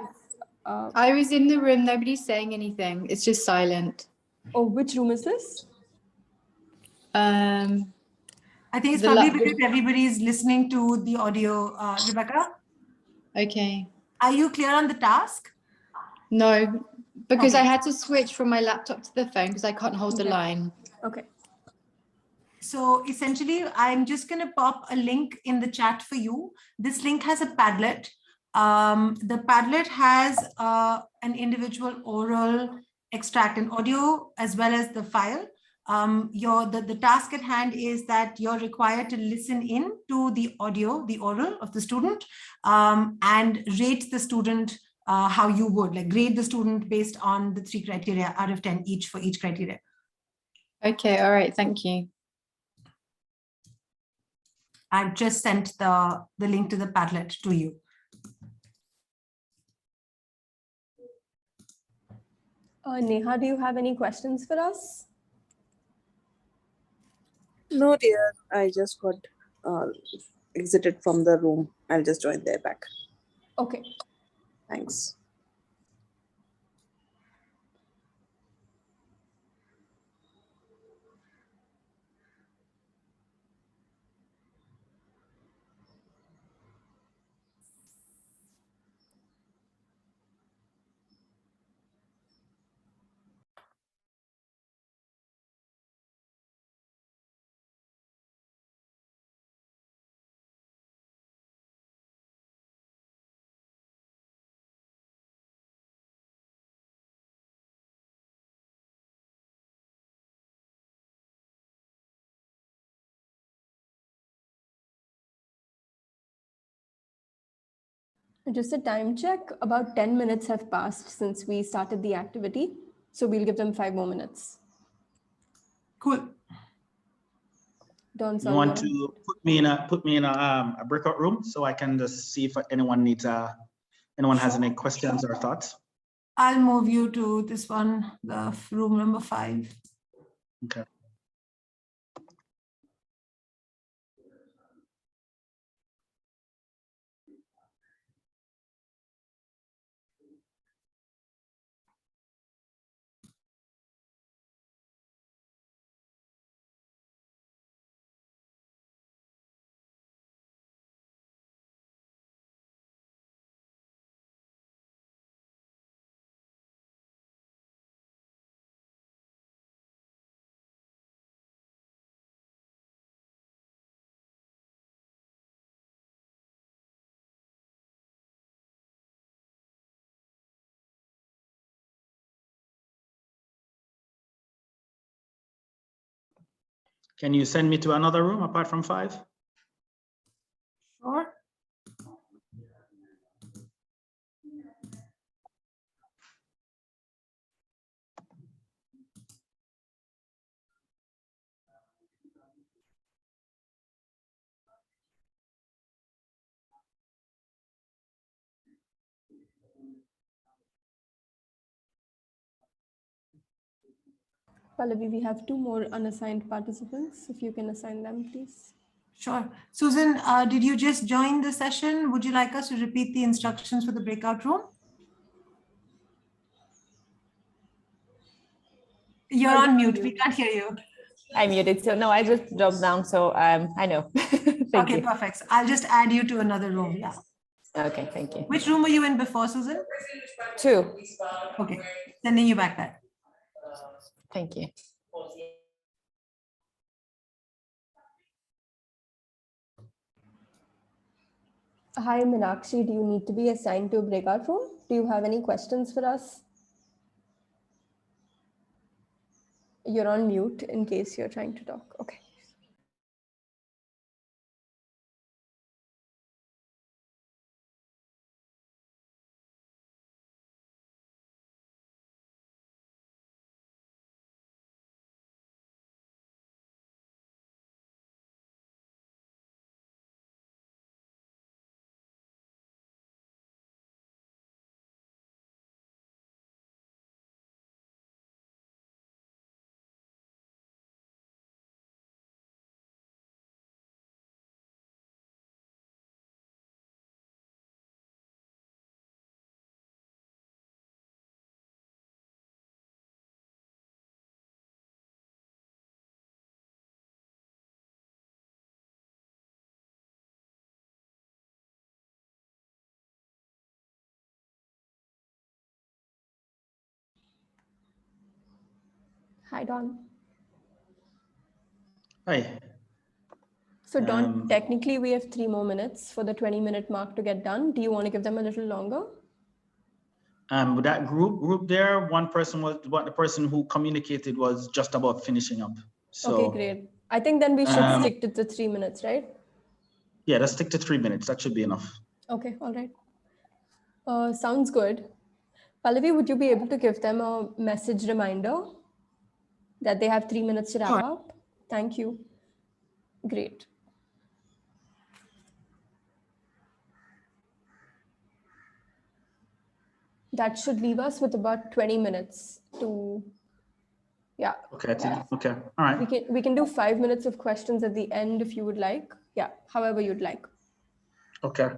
I was in the room. Nobody's saying anything. It's just silent. Oh, which room is this? I think it's probably because everybody's listening to the audio, Rebecca. Okay. Are you clear on the task? No, because Okay. I had to switch from my laptop to the phone because I can't hold the line. Okay. So essentially, I'm just going to pop a link in the chat for you. This link has a Padlet. The Padlet has an individual oral extract and audio as well as the file. The task at hand is that you're required to listen in to the audio, the oral of the student, and rate the student how you would, like grade the student based on the 3 criteria out of 10 each for each criteria. Okay, all right, thank you. I've just sent the link to the Padlet to you. Neha, do you have any questions for us? No, dear. I just got exited from the room. I'll just join there back. Okay. Thanks. Just a time check. About 10 minutes have passed since we started the activity. So we'll give them 5 more minutes. Cool. Don't You want to put me in a breakout room so I can just see if anyone needs anyone has any questions or thoughts. I'll move you to this one, the room number 5. Okay. Can you send me to another room apart from 5? Sure. Pallavi, we have 2 more unassigned participants. If you can assign them, please. Sure. Susan, did you just join the session? Would you like us to repeat the instructions for the breakout room? You're on mute. We can't hear you. I muted. So no, I just dropped down. So I know. Thank Okay, you. perfect. So I'll just add you to another room. Yeah. Okay, thank you. Which room were you in before, Susan? 2. Okay. Sending you back there. Thank you. Hi, Meenakshi. Do you need to be assigned to a breakout room? Do you have any questions for us? You're on mute in case you're trying to talk. Okay. Hi, Don. Hi. So Don, technically we have 3 more minutes for the 20-minute mark to get done. Do you want to give them a little longer? With that group there, the person who communicated was just about finishing up. So, okay, great. I think then we should stick to the 3 minutes, right? Yeah, let's stick to 3 minutes. That should be enough. Okay, all right. Sounds good. Pallavi, would you be able to give them a message reminder that they have 3 minutes to wrap Sure. up? Thank you. Great. That should leave us with about 20 minutes to, yeah. Okay, okay, all right. We can do 5 minutes of questions at the end if you would like. Yeah, however you'd like. Okay.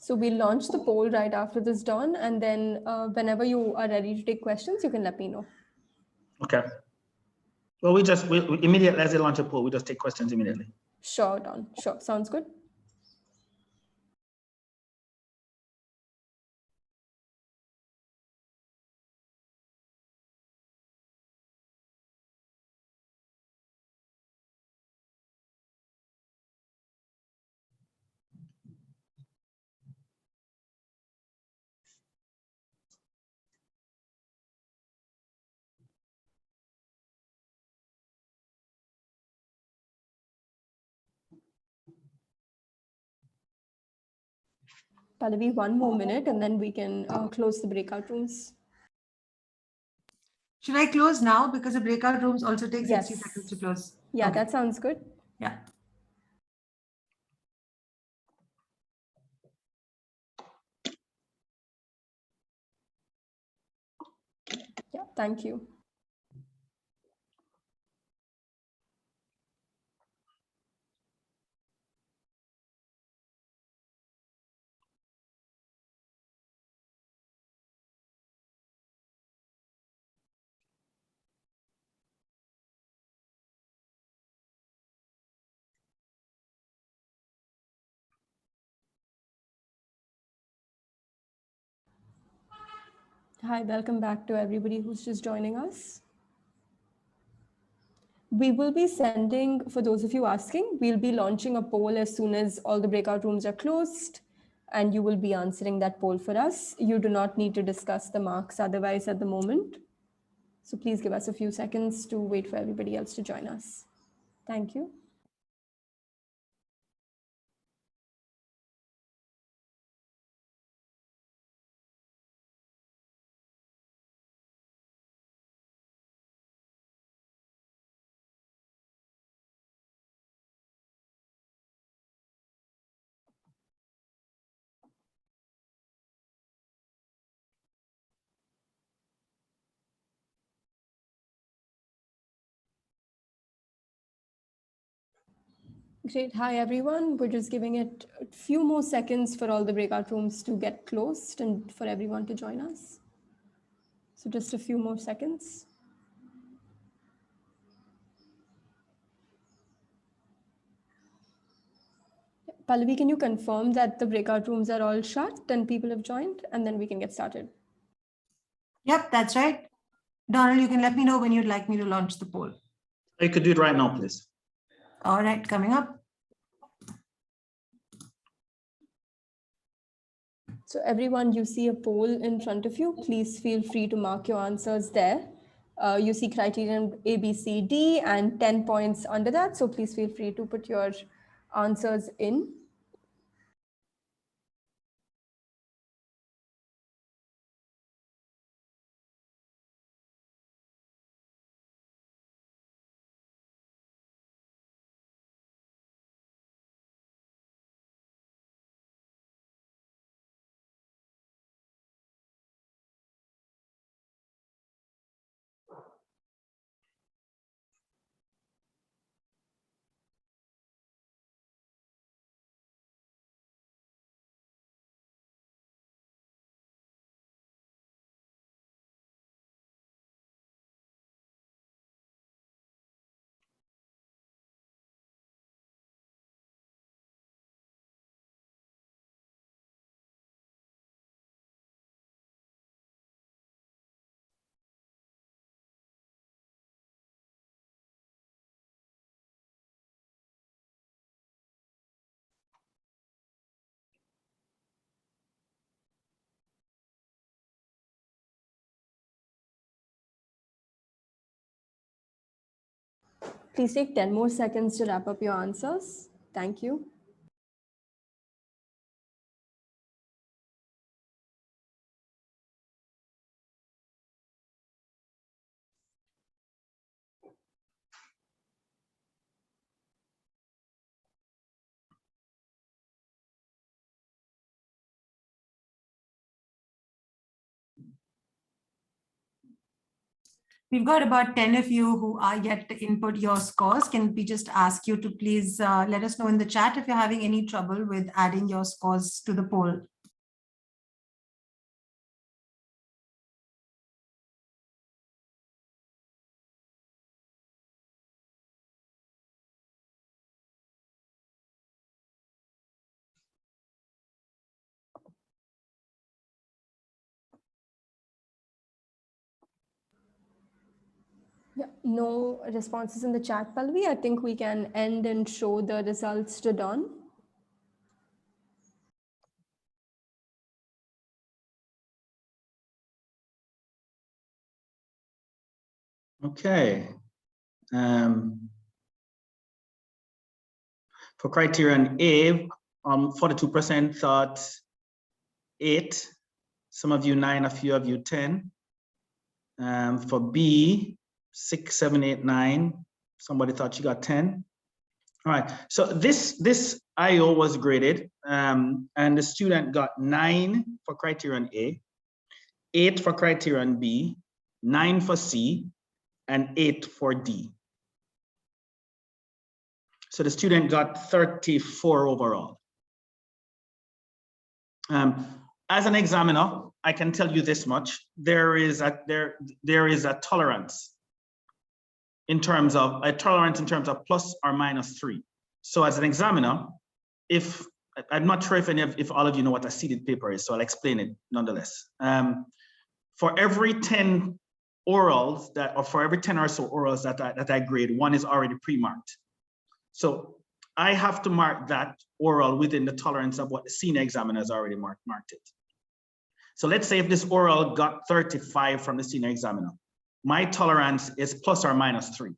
So we'll launch the poll right after this, Dawn, and then whenever you are ready to take questions, you can let me know. Okay. Well, we immediately as they launch a poll, we just take questions immediately. Sure, Dawn. Sure. Sounds good. Pallavi, 1 more minute and then we can close the breakout rooms. Should I close now? Because the breakout rooms also take 60 Yes. seconds to close. Yeah, Okay. that sounds good. Yeah. Yeah, thank you. Hi, welcome back to everybody who's just joining us. We will be sending, for those of you asking, we'll be launching a poll as soon as all the breakout rooms are closed, and you will be answering that poll for us. You do not need to discuss the marks otherwise at the moment. So please give us a few seconds to wait for everybody else to join us. Thank you. Great. Hi, everyone. We're just giving it a few more seconds for all the breakout rooms to get closed and for everyone to join us. So just a few more seconds. Pallavi, can you confirm that the breakout rooms are all shut and people have joined, and then we can get started? Yep, that's right. Donald, you can let me know when you'd like me to launch the poll. You could do it right now, please. All right, coming up. So everyone, you see a poll in front of you. Please feel free to mark your answers there. You see criterion A, B, C, D, and 10 points under that. So please feel free to put your answers in. Please take 10 more seconds to wrap up your answers. Thank you. We've got about 10 of you who are yet to input your scores. Can we just ask you to please let us know in the chat if you're having any trouble with adding your scores to the poll? Yeah, no responses in the chat, Pallavi. I think we can end and show the results to Dawn. Okay. For criterion A, 42% thought 8. Some of you 9, a few of you 10. For B, 6, 7, 8, 9. Somebody thought she got 10. All right. So this IO was graded, and the student got 9 for criterion A, 8 for criterion B, 9 for C, and 8 for D. So the student got 34 overall. As an examiner, I can tell you this much: there is a tolerance in terms of plus or minus 3. So as an examiner, if I'm not sure if all of you know what a seeded paper is, so I'll explain it nonetheless. for every 10 orals or for every 10 or so orals that I grade, one is already pre-marked. So I have to mark that oral within the tolerance of what the senior examiner has already marked it. So let's say if this oral got 35 from the senior examiner, my tolerance is plus or minus 3.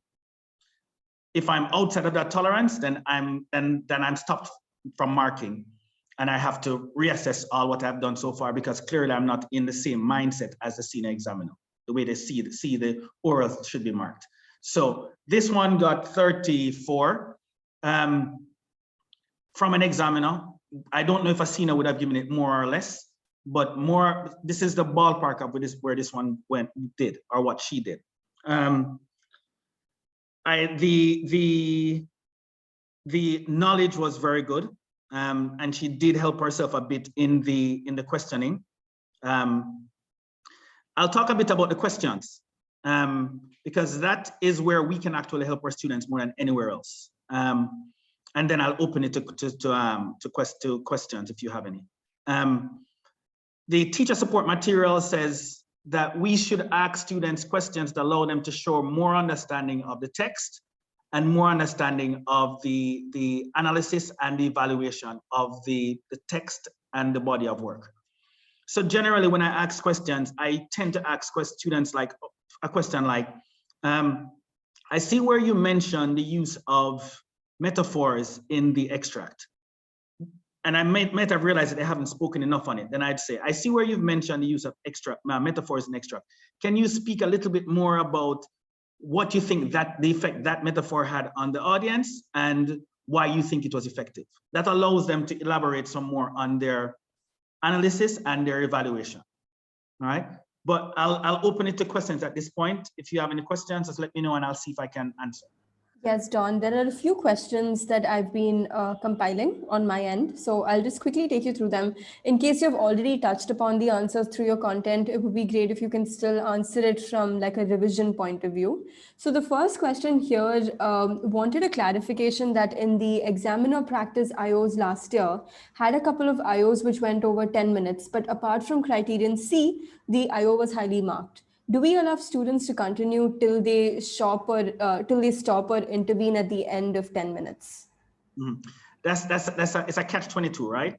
If I'm outside of that tolerance, then I'm stopped from marking, and I have to reassess all what I've done so far, because clearly I'm not in the same mindset as the senior examiner. The way they see the orals should be marked. So this one got 34 from an examiner. I don't know if a senior would have given it more or less, but more. This is the ballpark of where this one did, or what she did. The knowledge was very good, and she did help herself a bit in the questioning. I'll talk a bit about the questions, because that is where we can actually help our students more than anywhere else. And then I'll open it to questions if you have any. The teacher support material says that we should ask students questions that allow them to show more understanding of the text and more understanding of the analysis and the evaluation of the text and the body of work. So generally, when I ask questions, I tend to ask students like a question like, I see where you mentioned the use of metaphors in the extract. And I might have realized that they haven't spoken enough on it. Then I'd say, I see where you've mentioned the use of metaphors in extract. Can you speak a little bit more about what you think that the effect that metaphor had on the audience and why you think it was effective? That allows them to elaborate some more on their analysis and their evaluation. All right, but I'll open it to questions at this point. If you have any questions, just let me know and I'll see if I can answer. Yes, Don, there are a few questions that I've been compiling on my end. So I'll just quickly take you through them. In case you've already touched upon the answers through your content, it would be great if you can still answer it from like a revision point of view. So the first question here wanted a clarification that in the examiner practice IOs last year, had a couple of IOs which went over 10 minutes, but apart from criterion C, the IO was highly marked. Do we allow students to continue till they stop or intervene at the end of 10 minutes? Mm-hmm. It's a catch-22, right?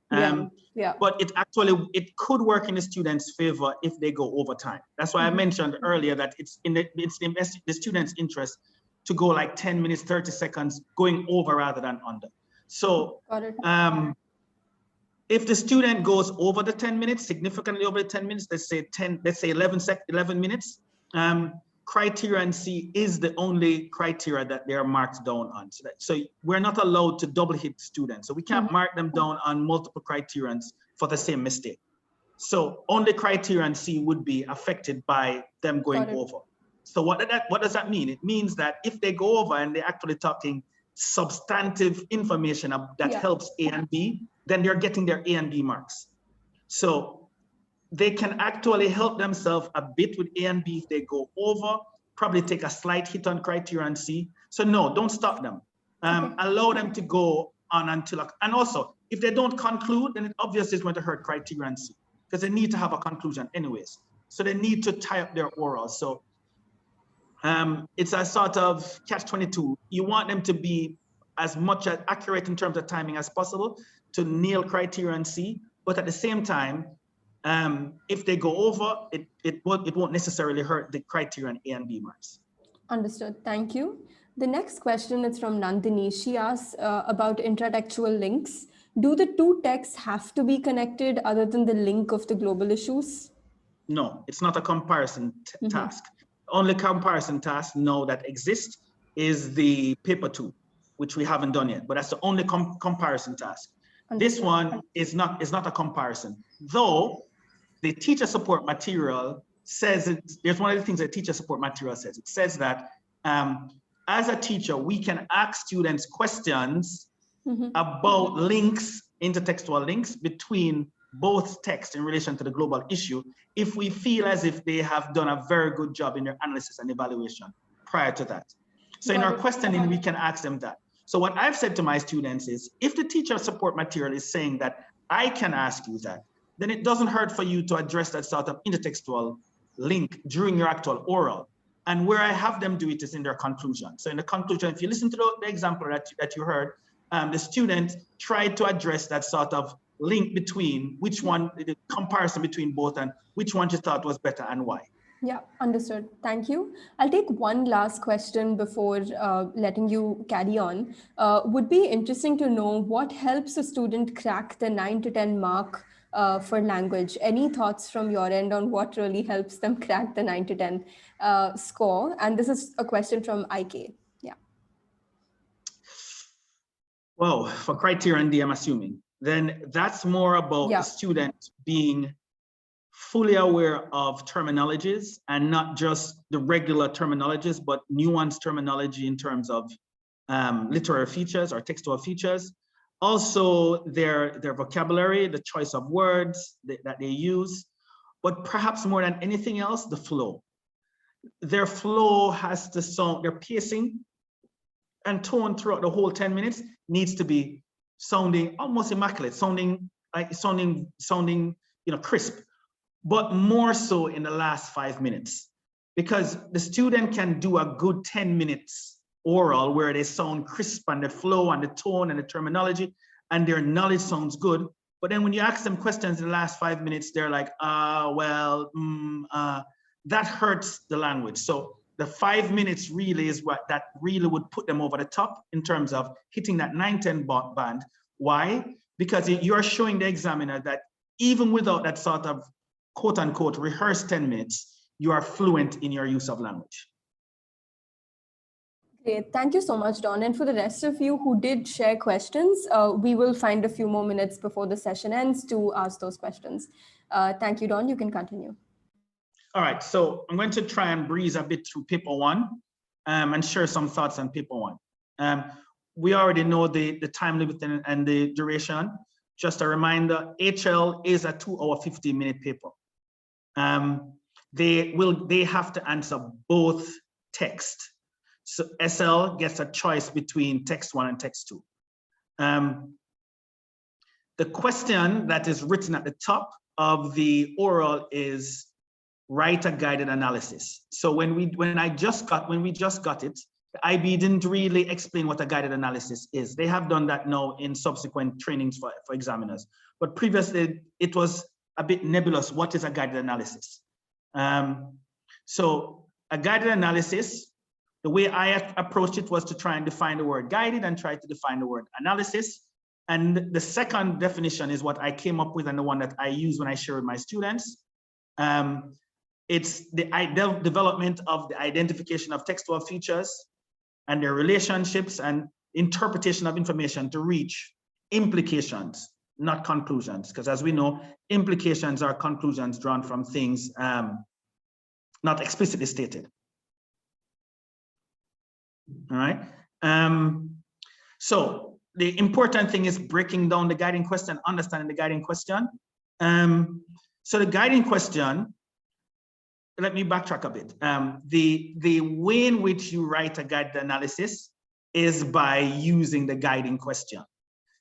Yeah. But it could work in the students' favor if they go over time. That's why I mentioned earlier that it's in the students' interest to go like 10 minutes, 30 seconds going over rather than under. So got it. If the student goes over the 10 minutes, significantly over the 10 minutes, let's say 11 minutes, criterion C is the only criteria that they are marked down on. So we're not allowed to double hit students. So we can't mark them down on multiple criterions for the same mistake. So only criterion C would be affected by them going over. So what does that mean? It means that if they go over and they're actually talking substantive information that helps A and B, then they're getting their A and B marks. So they can actually help themselves a bit with A and B if they go over, probably take a slight hit on criterion C. So no, don't stop them. Allow them to go on until, and also if they don't conclude, then it obviously is going to hurt criterion C because they need to have a conclusion anyways. So they need to tie up their oral. So it's a sort of catch-22. You want them to be as much accurate in terms of timing as possible to nail criterion C, but at the same time, if they go over, it won't necessarily hurt the criterion A and B marks. Understood. Thank you. The next question is from Nandini. She asks about intratextual links. Do the two texts have to be connected other than the link of the global issues? No, it's not a comparison task. Only comparison task now that exists is the paper 2, which we haven't done yet, but that's the only comparison task. This one is not a comparison, though the teacher support material says, there's one of the things that teacher support material says. It says that as a teacher, we can ask students questions about links, intertextual links between both texts in relation to the global issue, if we feel as if they have done a very good job in their analysis and evaluation prior to that. So in our questioning, we can ask them that. So what I've said to my students is, if the teacher support material is saying that I can ask you that, then it doesn't hurt for you to address that sort of intertextual link during your actual oral. And where I have them do it is in their conclusion. So in the conclusion, if you listen to the example that you heard, the student tried to address that sort of link between which one, the comparison between both, and which one you thought was better and why. Yeah, understood. Thank you. I'll take one last question before letting you carry on. Would be interesting to know what helps a student crack the 9 to 10 mark for language. Any thoughts from your end on what really helps them crack the 9 to 10 score? And this is a question from IK. Yeah. Well, for criterion D, I'm assuming, then that's more about the student being fully aware of terminologies, and not just the regular terminologies, but nuanced terminology in terms of literary features or textual features. Also their vocabulary, the choice of words that they use, but perhaps more than anything else, the flow. Their flow has to sound, their pacing and tone throughout the whole 10 minutes needs to be sounding almost immaculate, sounding crisp, but more so in the last 5 minutes, because the student can do a good 10 minutes oral where they sound crisp and the flow and the tone and the terminology and their knowledge sounds good. But then when you ask them questions in the last 5 minutes, they're like, that hurts the language. So the 5 minutes really is what that really would put them over the top in terms of hitting that 9-10 band. Why? Because you're showing the examiner that even without that sort of quote unquote rehearsed 10 minutes, you are fluent in your use of language. Great, thank you so much, Don. And for the rest of you who did share questions, we will find a few more minutes before the session ends to ask those questions. Thank you, Don, you can continue. All right, so I'm going to try and breeze a bit through paper one and share some thoughts on paper one. We already know the time limit and the duration. Just a reminder, HL is a 2 hour, 15-minute paper. They have to answer both text. So SL gets a choice between text 1 and text 2. The question that is written at the top of the oral is write a guided analysis. So when we just got it, the IB didn't really explain what a guided analysis is. They have done that now in subsequent trainings for examiners. But previously, it was a bit nebulous. What is a guided analysis? So a guided analysis, the way I approached it was to try and define the word guided and try to define the word analysis. And the second definition is what I came up with and the one that I use when I share with my students. It's the development of the identification of textual features and their relationships and interpretation of information to reach implications, not conclusions. Because as we know, implications are conclusions drawn from things not explicitly stated. All right. So the important thing is breaking down the guiding question, understanding the guiding question. So the guiding question, let me backtrack a bit. The way in which you write a guided analysis is by using the guiding question.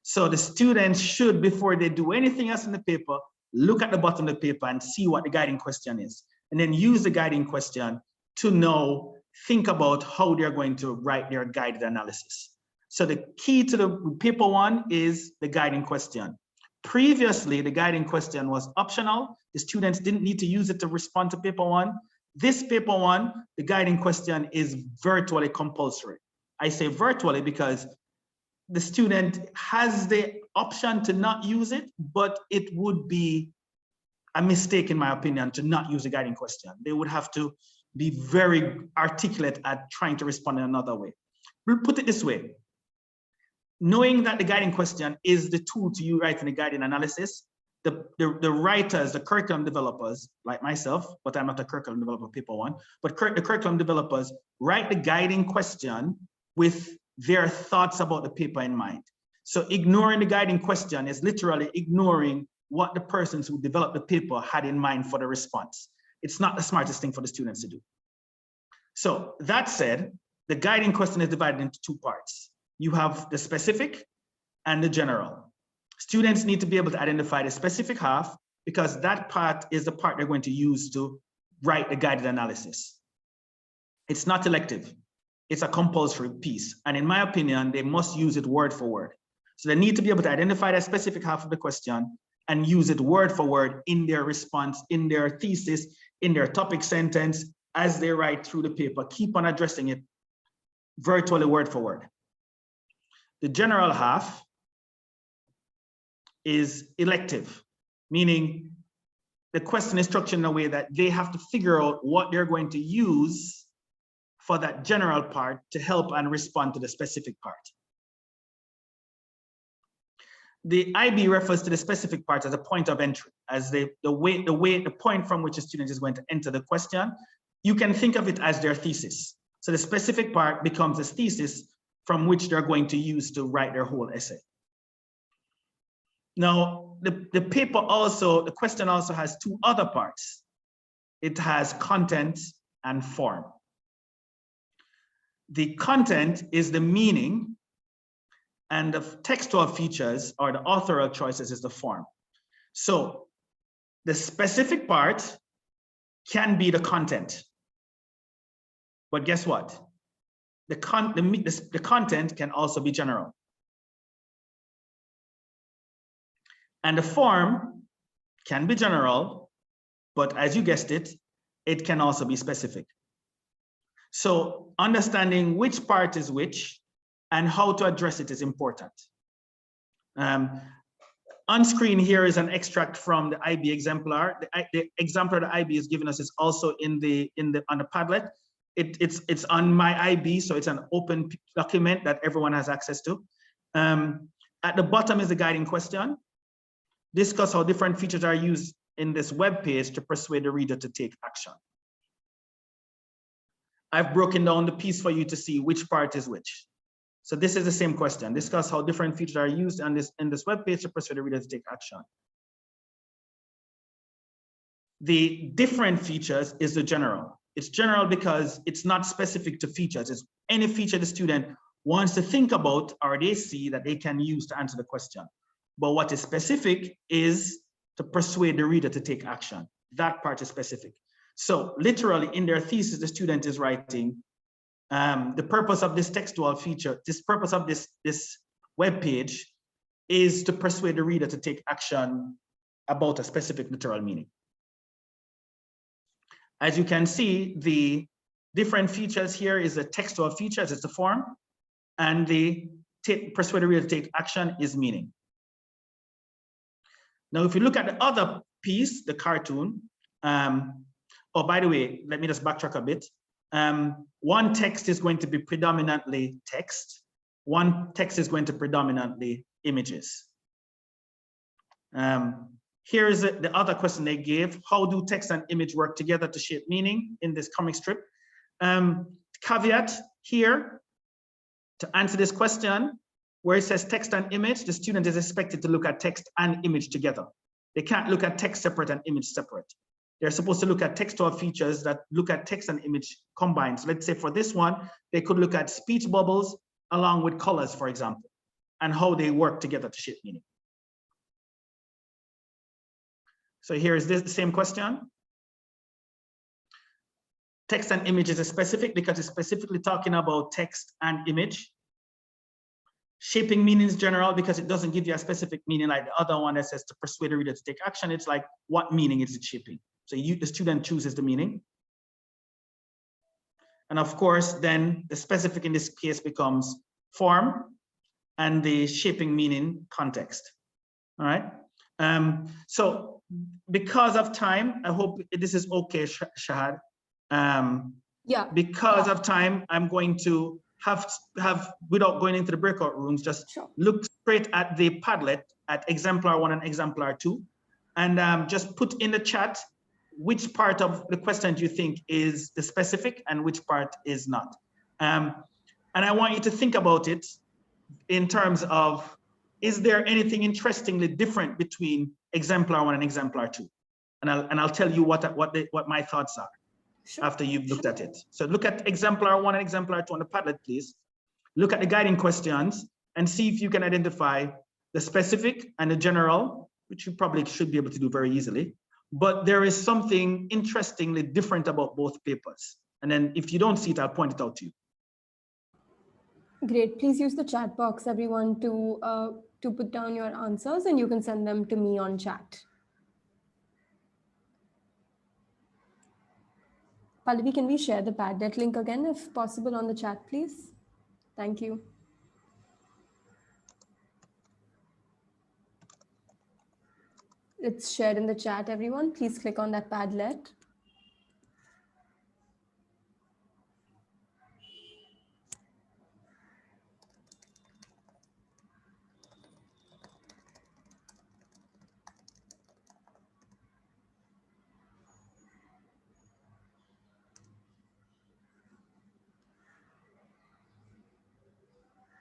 So the students should, before they do anything else in the paper, look at the bottom of the paper and see what the guiding question is, and then use the guiding question to know, think about how they're going to write their guided analysis. So the key to the paper one is the guiding question. Previously, the guiding question was optional. The students didn't need to use it to respond to paper one. This paper one, the guiding question is virtually compulsory. I say virtually because the student has the option to not use it, but it would be a mistake, in my opinion, to not use the guiding question. They would have to be very articulate at trying to respond in another way. We'll put it this way. Knowing that the guiding question is the tool to you writing the guiding analysis, the writers, the curriculum developers, like myself, but I'm not a curriculum developer, paper one, but the curriculum developers write the guiding question with their thoughts about the paper in mind. So ignoring the guiding question is literally ignoring what the persons who developed the paper had in mind for the response. It's not the smartest thing for the students to do. So that said, the guiding question is divided into two parts. You have the specific and the general. Students need to be able to identify the specific half because that part is the part they're going to use to write the guided analysis. It's not elective. It's a compulsory piece. And in my opinion, they must use it word for word. So they need to be able to identify the specific half of the question and use it word for word in their response, in their thesis, in their topic sentence, as they write through the paper. Keep on addressing it virtually word for word. The general half is elective, meaning the question is structured in a way that they have to figure out what they're going to use for that general part to help and respond to the specific part. The IB refers to the specific part as a point of entry, as the point from which a student is going to enter the question. You can think of it as their thesis. So the specific part becomes a thesis from which they're going to use to write their whole essay. Now, the paper also, the question also has two other parts. It has content and form. The content is the meaning, and the textual features or the authorial choices is the form. So the specific part can be the content. But guess what? The content can also be general. And the form can be general, but as you guessed it, it can also be specific. So understanding which part is which and how to address it is important. On screen here is an extract from the IB exemplar. The exemplar the IB is giving us is also on the Padlet. It's on my IB, so it's an open document that everyone has access to. At the bottom is the guiding question. Discuss how different features are used in this web page to persuade the reader to take action. I've broken down the piece for you to see which part is which. So this is the same question. Discuss how different features are used in this web page to persuade the reader to take action. The different features is the general. It's general because it's not specific to features. It's any feature the student wants to think about or they see that they can use to answer the question. But what is specific is to persuade the reader to take action. That part is specific. So literally in their thesis, the student is writing, the purpose of this textual feature, this purpose of this web page is to persuade the reader to take action about a specific literal meaning. As you can see, the different features here is the textual features, it's the form, and the persuade the reader to take action is meaning. Now, if you look at the other piece, the cartoon, oh, by the way, let me just backtrack a bit. One text is going to be predominantly text. One text is going to predominantly images. Here is the other question they gave. How do text and image work together to shape meaning in this comic strip? Caveat here, to answer this question, where it says text and image, the student is expected to look at text and image together. They can't look at text separate and image separate. They're supposed to look at textual features that look at text and image combined. So let's say for this one, they could look at speech bubbles along with colors, for example, and how they work together to shape meaning. So here is this, the same question. Text and image is specific because it's specifically talking about text and image. Shaping meaning is general because it doesn't give you a specific meaning like the other one that says to persuade the reader to take action. It's like, what meaning is it shaping? So the student chooses the meaning. And of course, then the specific in this case becomes form and the shaping meaning context. All right. So because of time, I hope this is okay, Shahad. Yeah. Because of time, I'm going to have without going into the breakout rooms, just look straight at the Padlet at Exemplar 1 and Exemplar 2, and just put in the chat which part of the question do you think is the specific and which part is not. And I want you to think about it in terms of, is there anything interestingly different between Exemplar 1 and Exemplar 2? And I'll tell you what my thoughts are. Sure. After you've looked at it. So look at Exemplar 1 and Exemplar 2 on the Padlet, please. Look at the guiding questions and see if you can identify the specific and the general, which you probably should be able to do very easily, but there is something interestingly different about both papers. And then if you don't see it, I'll point it out to you. Great. Please use the chat box, everyone, to put down your answers, and you can send them to me on chat. Pallavi, can we share the Padlet link again, if possible, on the chat, please? Thank you. It's shared in the chat, everyone. Please click on that Padlet.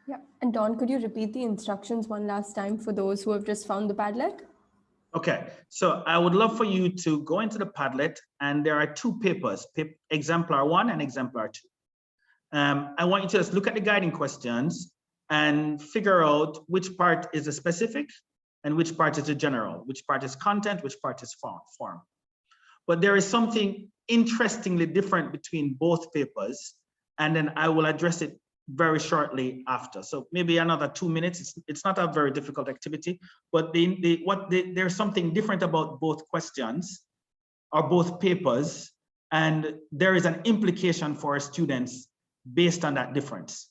Yeah, and Dawn, could you repeat the instructions one last time for those who have just found the Padlet? Okay, so I would love for you to go into the Padlet, and there are two papers, Exemplar 1 and Exemplar 2. I want you to just look at the guiding questions and figure out which part is a specific and which part is a general, which part is content, which part is form. But there is something interestingly different between both papers, and then I will address it very shortly after. So maybe another 2 minutes. It's not a very difficult activity, but there's something different about both questions or both papers, and there is an implication for our students based on that difference.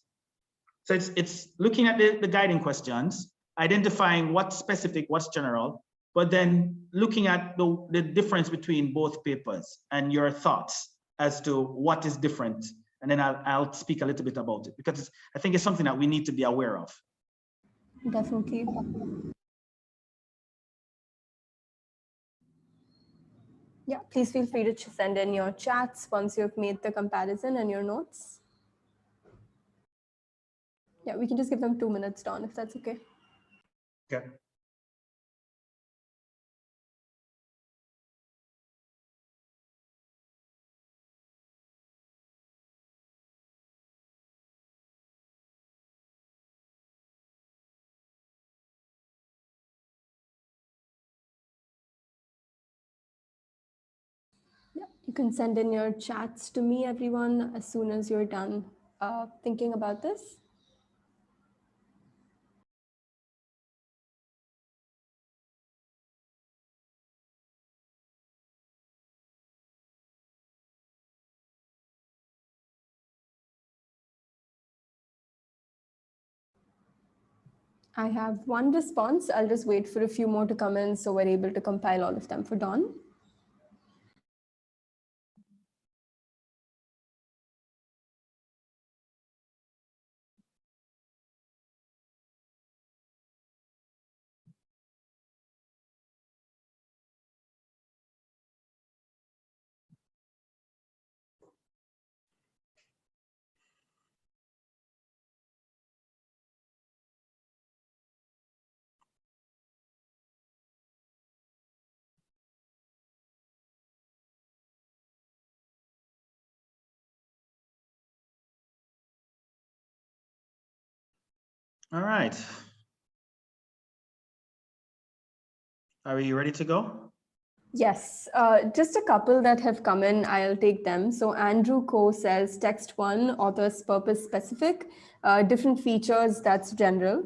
So it's looking at the guiding questions, identifying what's specific, what's general, but then looking at the difference between both papers and your thoughts as to what is different. And then I'll speak a little bit about it, because I think it's something that we need to be aware of. Definitely. Yeah, please feel free to send in your chats once you've made the comparison and your notes. Yeah, we can just give them 2 minutes, Dawn, if that's okay. Okay. Yeah, you can send in your chats to me, everyone, as soon as you're done thinking about this. I have one response. I'll just wait for a few more to come in so we're able to compile all of them for Dawn. All right. Are you ready to go? Yes, just a couple that have come in, I'll take them. So Andrew Ko says text 1, author's purpose specific, different features, that's general.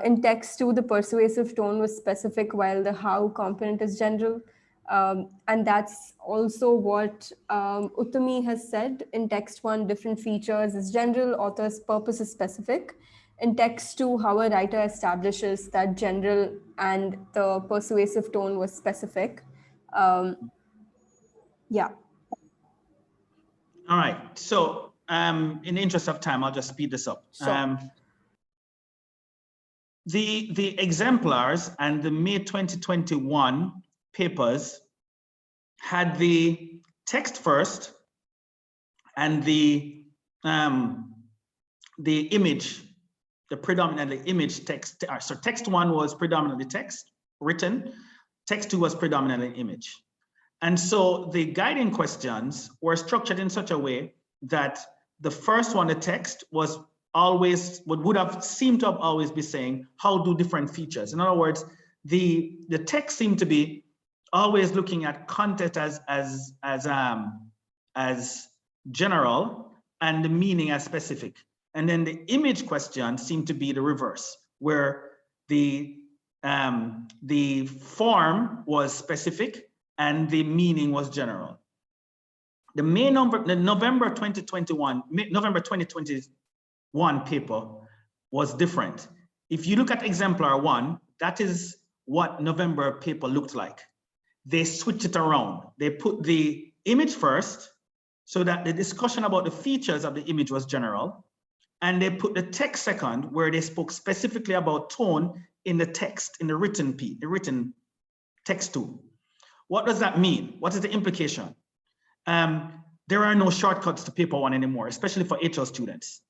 In text 2, the persuasive tone was specific while the how component is general. And that's also what Uttami has said. In text 1, different features is general, author's purpose is specific. In text 2, how a writer establishes that general and the persuasive tone was specific. Yeah. All right. So in the interest of time, I'll just speed this up. Sure. The exemplars and the May 2021 papers had the text first and the image, the predominantly image text. So text 1 was predominantly text written, text 2 was predominantly image. And so the guiding questions were structured in such a way that the first one, the text, was always, would have seemed to have always be saying, how do different features? In other words, the text seemed to be always looking at content as general and the meaning as specific. And then the image question seemed to be the reverse, where the form was specific and the meaning was general. The November 2021 paper was different. If you look at Exemplar 1, that is what November paper looked like. They switched it around. They put the image first so that the discussion about the features of the image was general. And they put the text second, where they spoke specifically about tone in the text, in the written text too. What does that mean? What is the implication? There are no shortcuts to paper 1 anymore, especially for HL students.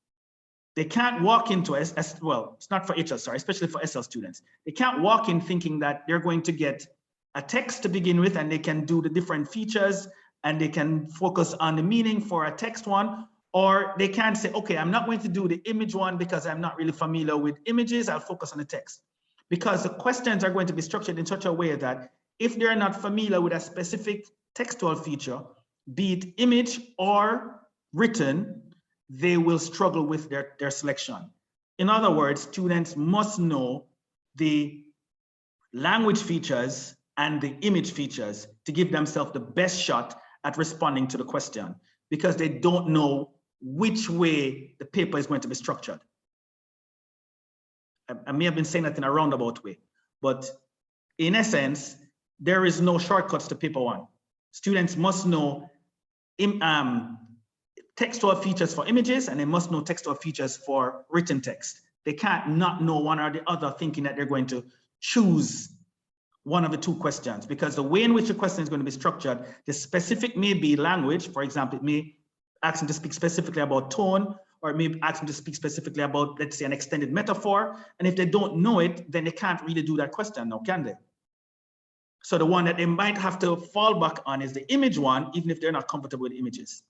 They can't walk into well, it's not for HL, sorry, especially for SL students. They can't walk in thinking that they're going to get a text to begin with and they can do the different features and they can focus on the meaning for a text one, or they can't say, okay, I'm not going to do the image one because I'm not really familiar with images, I'll focus on the text. Because the questions are going to be structured in such a way that if they're not familiar with a specific textual feature, be it image or written, they will struggle with their selection. In other words, students must know the language features and the image features to give themselves the best shot at responding to the question, because they don't know which way the paper is going to be structured. I may have been saying that in a roundabout way, but in essence, there is no shortcuts to paper 1. Students must know textual features for images, and they must know textual features for written text. They can't not know one or the other thinking that they're going to choose one of the two questions, because the way in which the question is going to be structured, the specific may be language. For example, it may ask them to speak specifically about tone, or it may ask them to speak specifically about, let's say, an extended metaphor. And if they don't know it, then they can't really do that question now, can they? So the one that they might have to fall back on is the image one, even if they're not comfortable with images.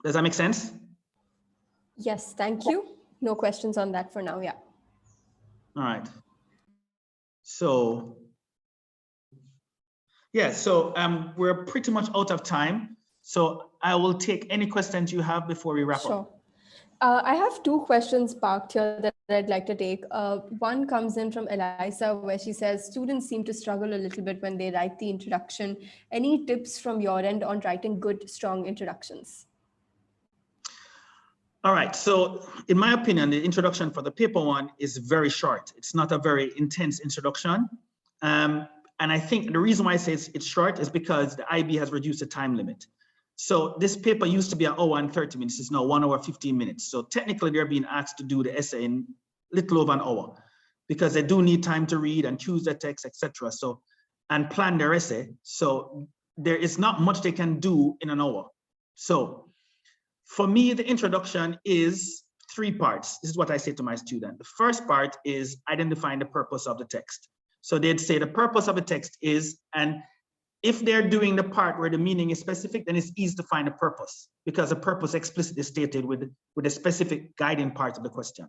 Does that make sense? Yes, thank you. No questions on that for now, yeah. All right. So, yeah, so we're pretty much out of time. So I will take any questions you have before we wrap up. I have 2 questions parked here that I'd like to take. One comes in from Eliza, where she says, students seem to struggle a little bit when they write the introduction. Any tips from your end on writing good, strong introductions? All right, so in my opinion, the introduction for the paper 1 is very short. It's not a very intense introduction. And I think the reason why I say it's short is because the IB has reduced the time limit. So this paper used to be an hour and 30 minutes. It's now 1 hour, 15 minutes. So technically they're being asked to do the essay in little over an hour, because they do need time to read and choose the text, etc. So, and plan their essay. So there is not much they can do in an hour. So for me, the introduction is 3 parts. This is what I say to my student. The first part is identifying the purpose of the text. So they'd say the purpose of the text is, and if they're doing the part where the meaning is specific, then it's easy to find a purpose, because the purpose explicitly stated with a specific guiding part of the question.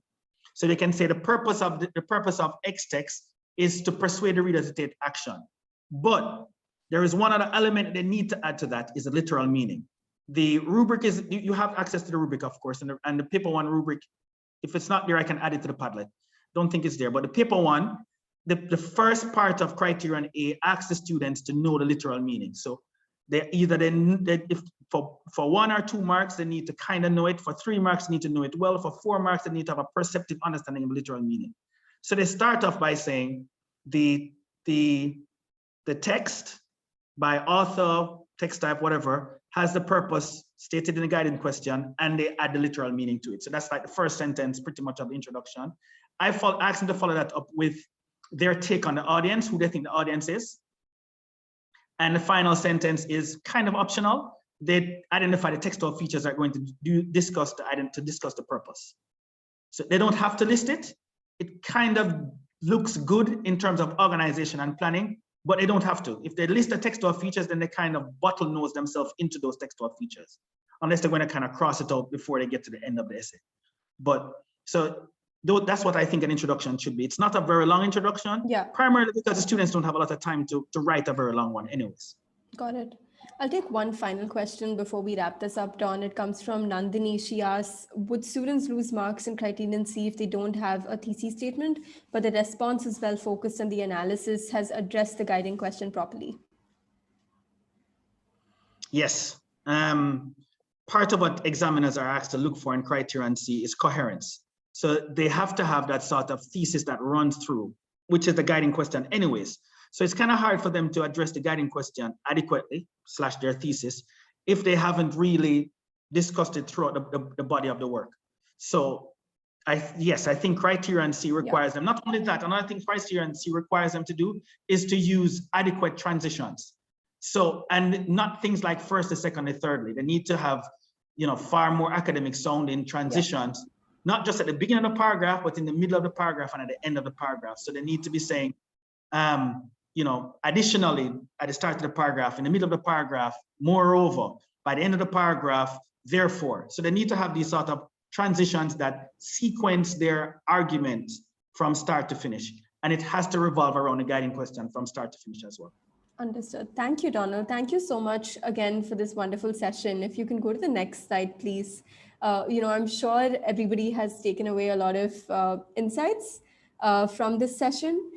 So they can say the purpose of X text is to persuade the reader to take action. But there is one other element they need to add to that, is the literal meaning. The rubric is, you have access to the rubric, of course, and the paper 1 rubric, if it's not there, I can add it to the Padlet. Don't think it's there, but the paper 1, the first part of criterion A asks the students to know the literal meaning. So they either if for 1 or 2 marks, they need to kind of know it. For 3 marks, they need to know it well. For 4 marks, they need to have a perceptive understanding of literal meaning. So they start off by saying the text by author, text type, whatever, has the purpose stated in the guiding question, and they add the literal meaning to it. So that's like the first sentence, pretty much of the introduction. I asked them to follow that up with their take on the audience, who they think the audience is. And the final sentence is kind of optional. They identify the textual features that are going to discuss the purpose. So they don't have to list it. It kind of looks good in terms of organization and planning, but they don't have to. If they list the textual features, then they kind of bottlenose themselves into those textual features, unless they're going to kind of cross it out before they get to the end of the essay. But so though that's what I think an introduction should be. It's not a very long introduction, Yeah. primarily because the students don't have a lot of time to write a very long one anyways. Got it. I'll take one final question before we wrap this up, Don. It comes from Nandini. She asks, would students lose marks in criterion C if they don't have a thesis statement, but the response is well focused and the analysis has addressed the guiding question properly? Yes. Part of what examiners are asked to look for in criterion C is coherence. So they have to have that sort of thesis that runs through, which is the guiding question anyways. So it's kind of hard for them to address the guiding question adequately / their thesis if they haven't really discussed it throughout the body of the work. So I think criterion C requires them. Not only that, another thing criterion C requires them to do is to use adequate transitions. So, and not things like first, the second, and thirdly. They need to have, far more academic sounding transitions, not just at the beginning of the paragraph, but in the middle of the paragraph and at the end of the paragraph. So they need to be saying, additionally, at the start of the paragraph, in the middle of the paragraph, moreover, by the end of the paragraph, therefore. So they need to have these sort of transitions that sequence their argument from start to finish. And it has to revolve around the guiding question from start to finish as well. Understood. Thank you, Donald. Thank you so much again for this wonderful session. If you can go to the next slide, please. I'm sure everybody has taken away a lot of insights from this session.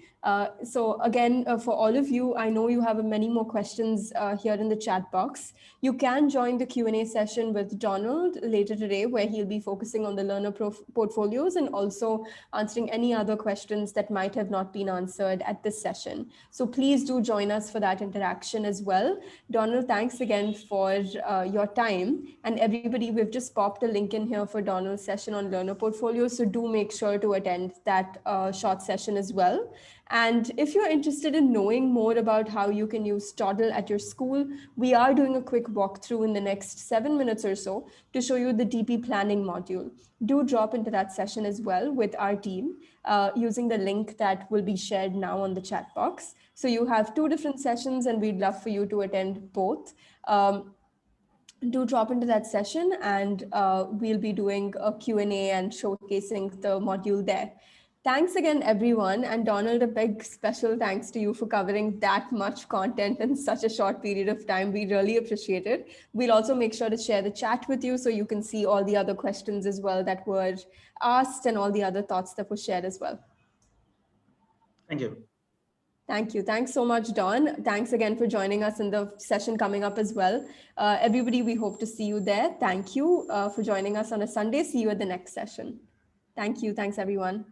So again, for all of you, I know you have many more questions here in the chat box. You can join the Q&A session with Donald later today, where he'll be focusing on the learner portfolios and also answering any other questions that might have not been answered at this session. So please do join us for that interaction as well. Donald, thanks again for your time. And everybody, we've just popped a link in here for Donald's session on learner portfolios. So do make sure to attend that short session as well. And if you're interested in knowing more about how you can use Toddle at your school, we are doing a quick walkthrough in the next 7 minutes or so to show you the DP planning module. Do drop into that session as well with our team using the link that will be shared now on the chat box. So you have 2 different sessions and we'd love for you to attend both. Do drop into that session and we'll be doing a Q&A and showcasing the module there. Thanks again, everyone. And Donald, a big special thanks to you for covering that much content in such a short period of time. We really appreciate it. We'll also make sure to share the chat with you so you can see all the other questions as well that were asked and all the other thoughts that were shared as well. Thank you. Thank you. Thanks so much, Don. Thanks again for joining us in the session coming up as well. Everybody, we hope to see you there. Thank you for joining us on a Sunday. See you at the next session. Thank you. Thanks, everyone.